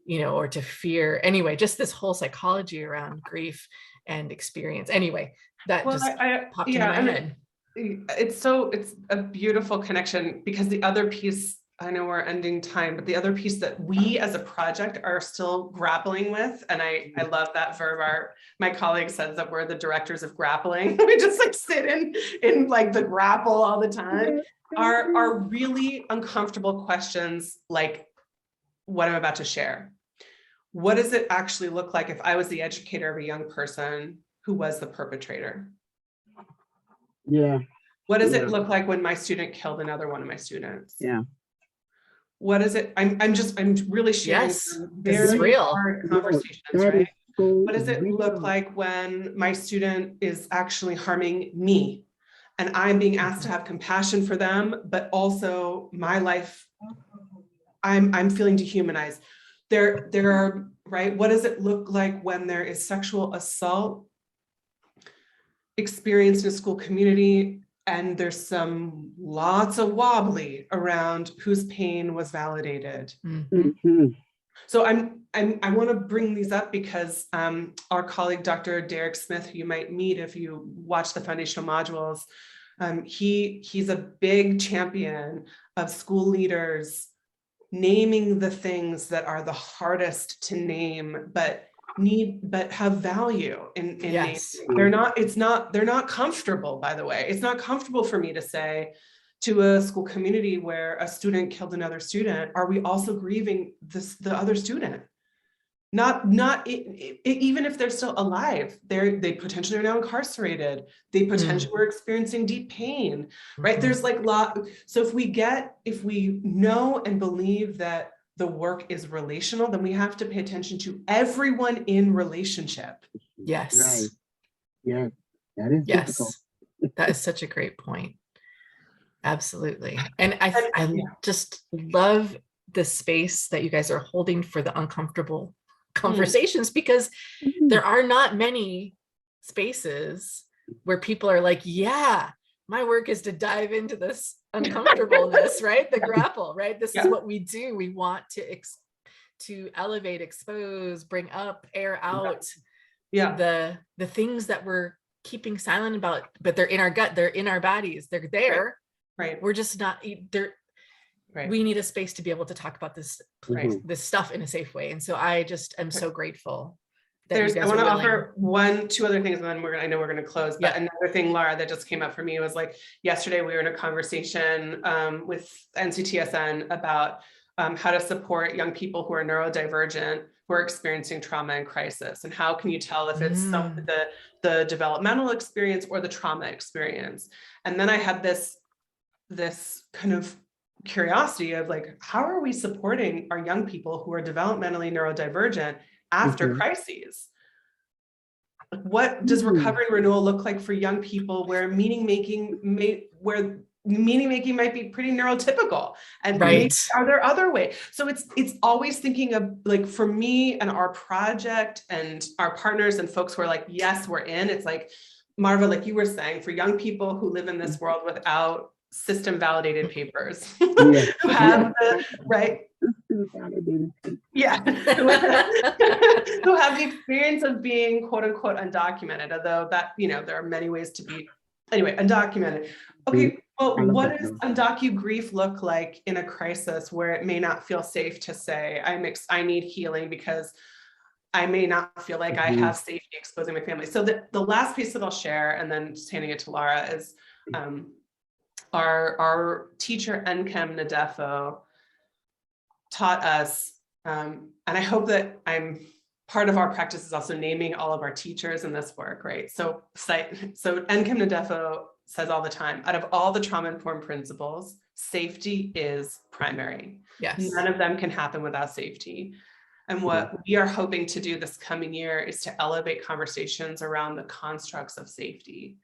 or to fear. Anyway, just this whole psychology around grief and experience. Anyway, that popped into my head. It's a beautiful connection, because the other piece, I know we're ending time, but the other piece that we as a project are still grappling with, and I love that verb. My colleague says that we're the directors of grappling. We just like sit in like the grapple all the time. Are really uncomfortable questions like what I'm about to share. What does it actually look like if I was the educator of a young person who was the perpetrator? Yeah. What does it look like when my student killed another one of my students? Yeah. What is it? I'm really sharing some very real hard conversations, right? So what does it look like when my student is actually harming me and I'm being asked to have compassion for them, but also my life, I'm feeling dehumanized. There are, right? What does it look like when there is sexual assault experienced in a school community, and there's lots of wobbly around whose pain was validated? So I want to bring these up because our colleague, Dr. Derek Smith, who you might meet if you watch the foundational modules, he's a big champion of school leaders naming the things that are the hardest to name, but have value in Yes. naming. They're not comfortable, by the way. It's not comfortable for me to say to a school community where a student killed another student, are we also grieving the other student? Even if they're still alive, they potentially are now incarcerated. They potentially were experiencing deep pain, right? There's like so if we know and believe that the work is relational, then we have to pay attention to everyone in relationship. Yes. Right. Yes. That is difficult. That is such a great point. Absolutely. And I just love the space that you guys are holding for the uncomfortable conversations, because there are not many spaces where people are like, yeah, my work is to dive into this uncomfortableness, right? The grapple, right? This is what we do. We want to elevate, expose, bring up, air out the things that we're keeping silent about, but they're in our gut, they're in our bodies, they're there. Right. We're just not there. Right. We need a space to be able to talk about this stuff in a safe way. And so I just am so grateful that you guys I want to offer two other things, and then I know we're going to close, but another thing, Laura, that just came up for me was like, yesterday we were in a conversation with NCTSN about how to support young people who are neurodivergent, who are experiencing trauma and crisis. And how can you tell if it's the developmental experience or the trauma experience? And then I had this kind of curiosity of like, how are we supporting our young people who are developmentally neurodivergent after crises? What does recovery and renewal look like for young people where meaning making might be pretty neurotypical, and are there other ways? So it's always thinking of, like, for me and our project and our partners and folks who are like, yes, we're in. It's like, Marva, like you were saying, for young people who live in this world without system validated papers, who have who have the experience of being quote unquote undocumented, although that, there are many ways to be undocumented. Okay, well, what does undocu grief look like in a crisis where it may not feel safe to say I need healing because I may not feel like I have safety exposing my family? So the last piece that I'll share, and then just handing it to Laura, is our teacher, Nkem Nadefo, taught us And I hope that part of our practice is also naming all of our teachers in this work, right? So NCHEM NADEFO says all the time, out of all the trauma-informed principles, safety is primary. Yes. None of them can happen without safety. And what we are hoping to do this coming year is to elevate conversations around the constructs of safety.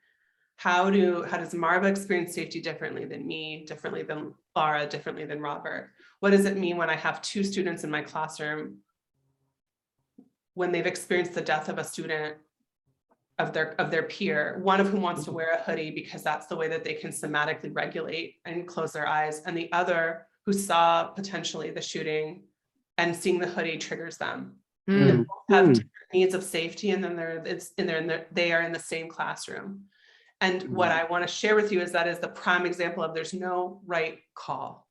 How does Marva experience safety differently than me, differently than Laura, differently than Robert? What does it mean when I have 2 students in my classroom, when they've experienced the death of a student of their peer, one of whom wants to wear a hoodie because that's the way that they can somatically regulate and close their eyes, and the other who saw potentially the shooting and seeing the hoodie triggers them. They both have different needs of safety, and then they are in the same classroom. And what I want to share with you is that is the prime example of there's no right call.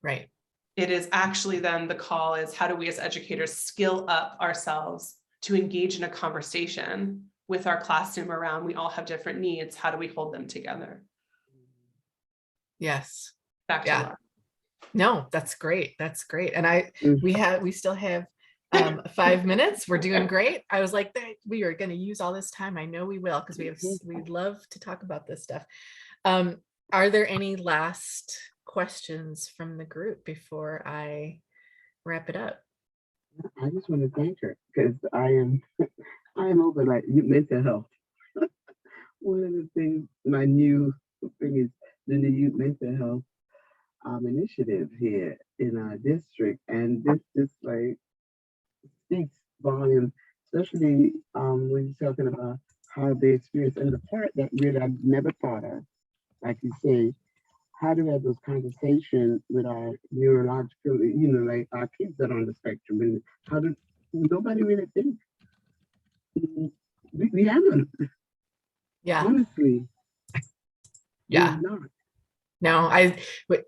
Right. It is actually then the call is, how do we as educators skill up ourselves to engage in a conversation with our classroom around, we all have different needs. How do we hold them together? Yes. Back to Laura. No, that's great. That's great. And we still have 5 minutes. We're doing great. I was like, we are going to use all this time. I know we will, because we'd love to talk about this stuff. Are there any last questions from the group before I wrap it up? I just want to thank her because I am over like mental health. One of the things, my new thing is the new youth mental health initiative here in our district, and this just like speaks volumes, especially when you're talking about how they experience, and the part that really I've never thought of, like you say, how do we have those conversations with our neurological, like our kids that are on the spectrum, and how do nobody really think we haven't. Yeah. Honestly. Yeah. Not. No, I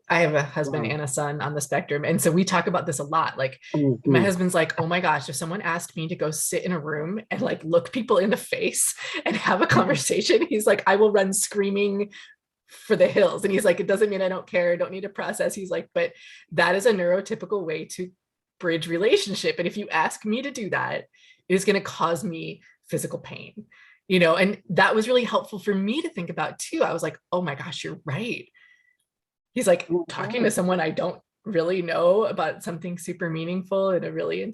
have a husband and a son on the spectrum. And so we talk about this a lot. Like my husband's like, oh my gosh, if someone asked me to go sit in a room and like look people in the face and have a conversation, he's like, I will run screaming for the hills. And he's like, it doesn't mean I don't care, I don't need to process. He's like, but that is a neurotypical way to bridge relationship. And if you ask me to do that, it is going to cause me physical pain, and that was really helpful for me to think about too. I was like, oh my gosh, you're right. He's like, talking to someone I don't really know about something super meaningful and a really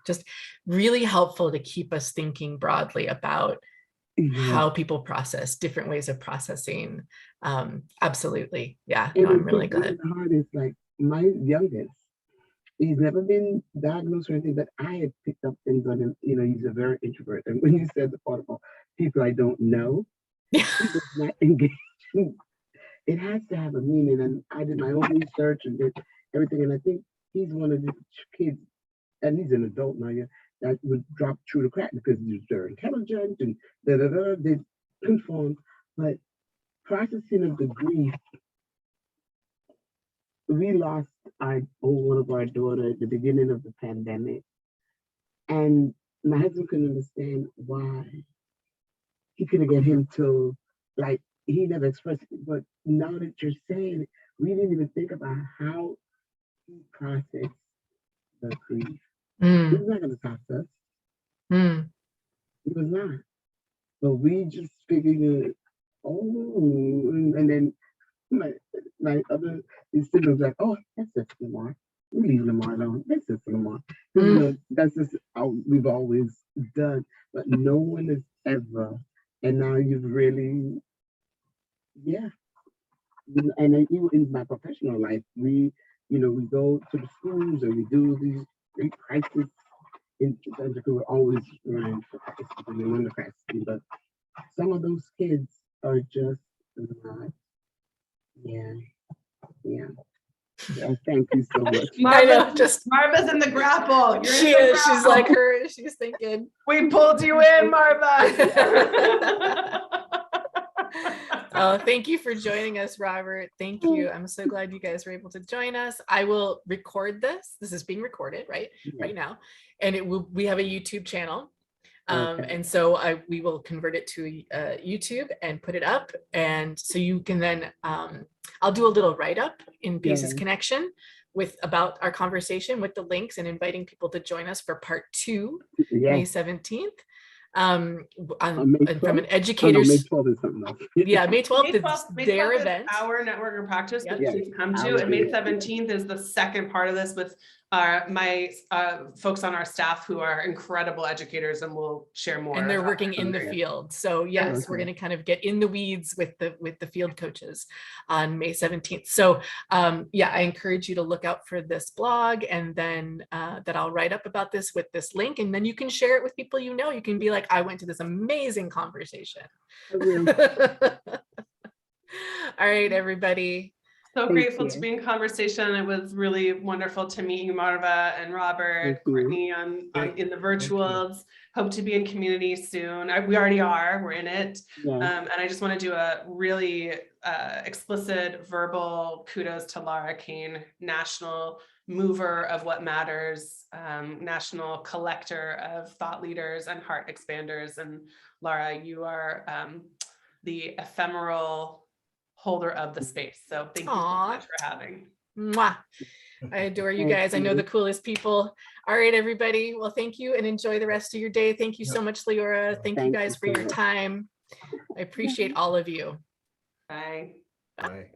just really helpful to keep us thinking broadly about how people process, different ways of processing. Absolutely. Yeah, no, I'm really glad. The hardest, like my youngest, he's never been diagnosed or anything, but I had picked up things on him. He's a very introvert. And when you said the part about people I don't know, he was not engaging. It has to have a meaning, and I did my own research and did everything, and I think he's one of the kids, and he's an adult now, that would drop through the crack because they're intelligent and they conform, but processing of the grief. We lost one of our daughters at the beginning of the pandemic, and my husband couldn't understand why he couldn't get him to like. He never expressed it, but now that you're saying it, we didn't even think about how he processed the grief. He was not going to talk to us. He was not. But we just figured, and then my other siblings like, oh, that's just Lamar. We leave Lamar alone. That's just Lamar. That's just how we've always done. But no one has ever, and now you've really. Yeah, and even in my professional life, we go to the schools and we do these great crisis. We're always running for undergrads, but some of those kids are just not. Yeah. Thank you so much. Marva's in the grapple. She is. She's like her. She's thinking. We pulled you in, Marva. Oh, thank you for joining us, Robert. Thank you. I'm so glad you guys were able to join us. I will record this. This is being recorded right now, and we have a YouTube channel. And so we will convert it to YouTube and put it up. And so you can then, I'll do a little write-up in Pieces Connection with about our conversation with the links and inviting people to join us for part 2, Yeah. May 17th. And May from an 12th? Oh, no, May educator's, 12th is something else. yeah, May 12th May is 12th, May their 12th is event. our network of practice that Yep. please come I to, will and May do it. 17th is the second part of this with my folks on our staff who are incredible educators, and will share more. And they're about working their in the program. field. So yes, we're Okay. going to kind of get in the weeds with the field coaches on May 17th. So yeah, I encourage you to look out for this blog, and then that I'll write up about this with this link, and then you can share it with people you know. You can be like, I went to this amazing conversation. I will. All right, everybody. So Thank grateful you. to be in conversation. It was really wonderful to meet you, Marva and Robert, Thank you. Courtney in the virtuals. Hope to be in community soon. We already are, we're in it. Yeah. And I just want to do a really explicit verbal kudos to Laura Kane, national mover of what matters, national collector of thought leaders and heart expanders. And Laura, you are the ephemeral holder of the space. So thank you so Aw. much for having. Mwah. I adore you Thank guys. I know you. the coolest people. All right, everybody. Well, thank you and enjoy the rest of your day. Thank you so much, Leora. Thank you Thank guys you for so your much. time. I appreciate all of you. Bye. Bye.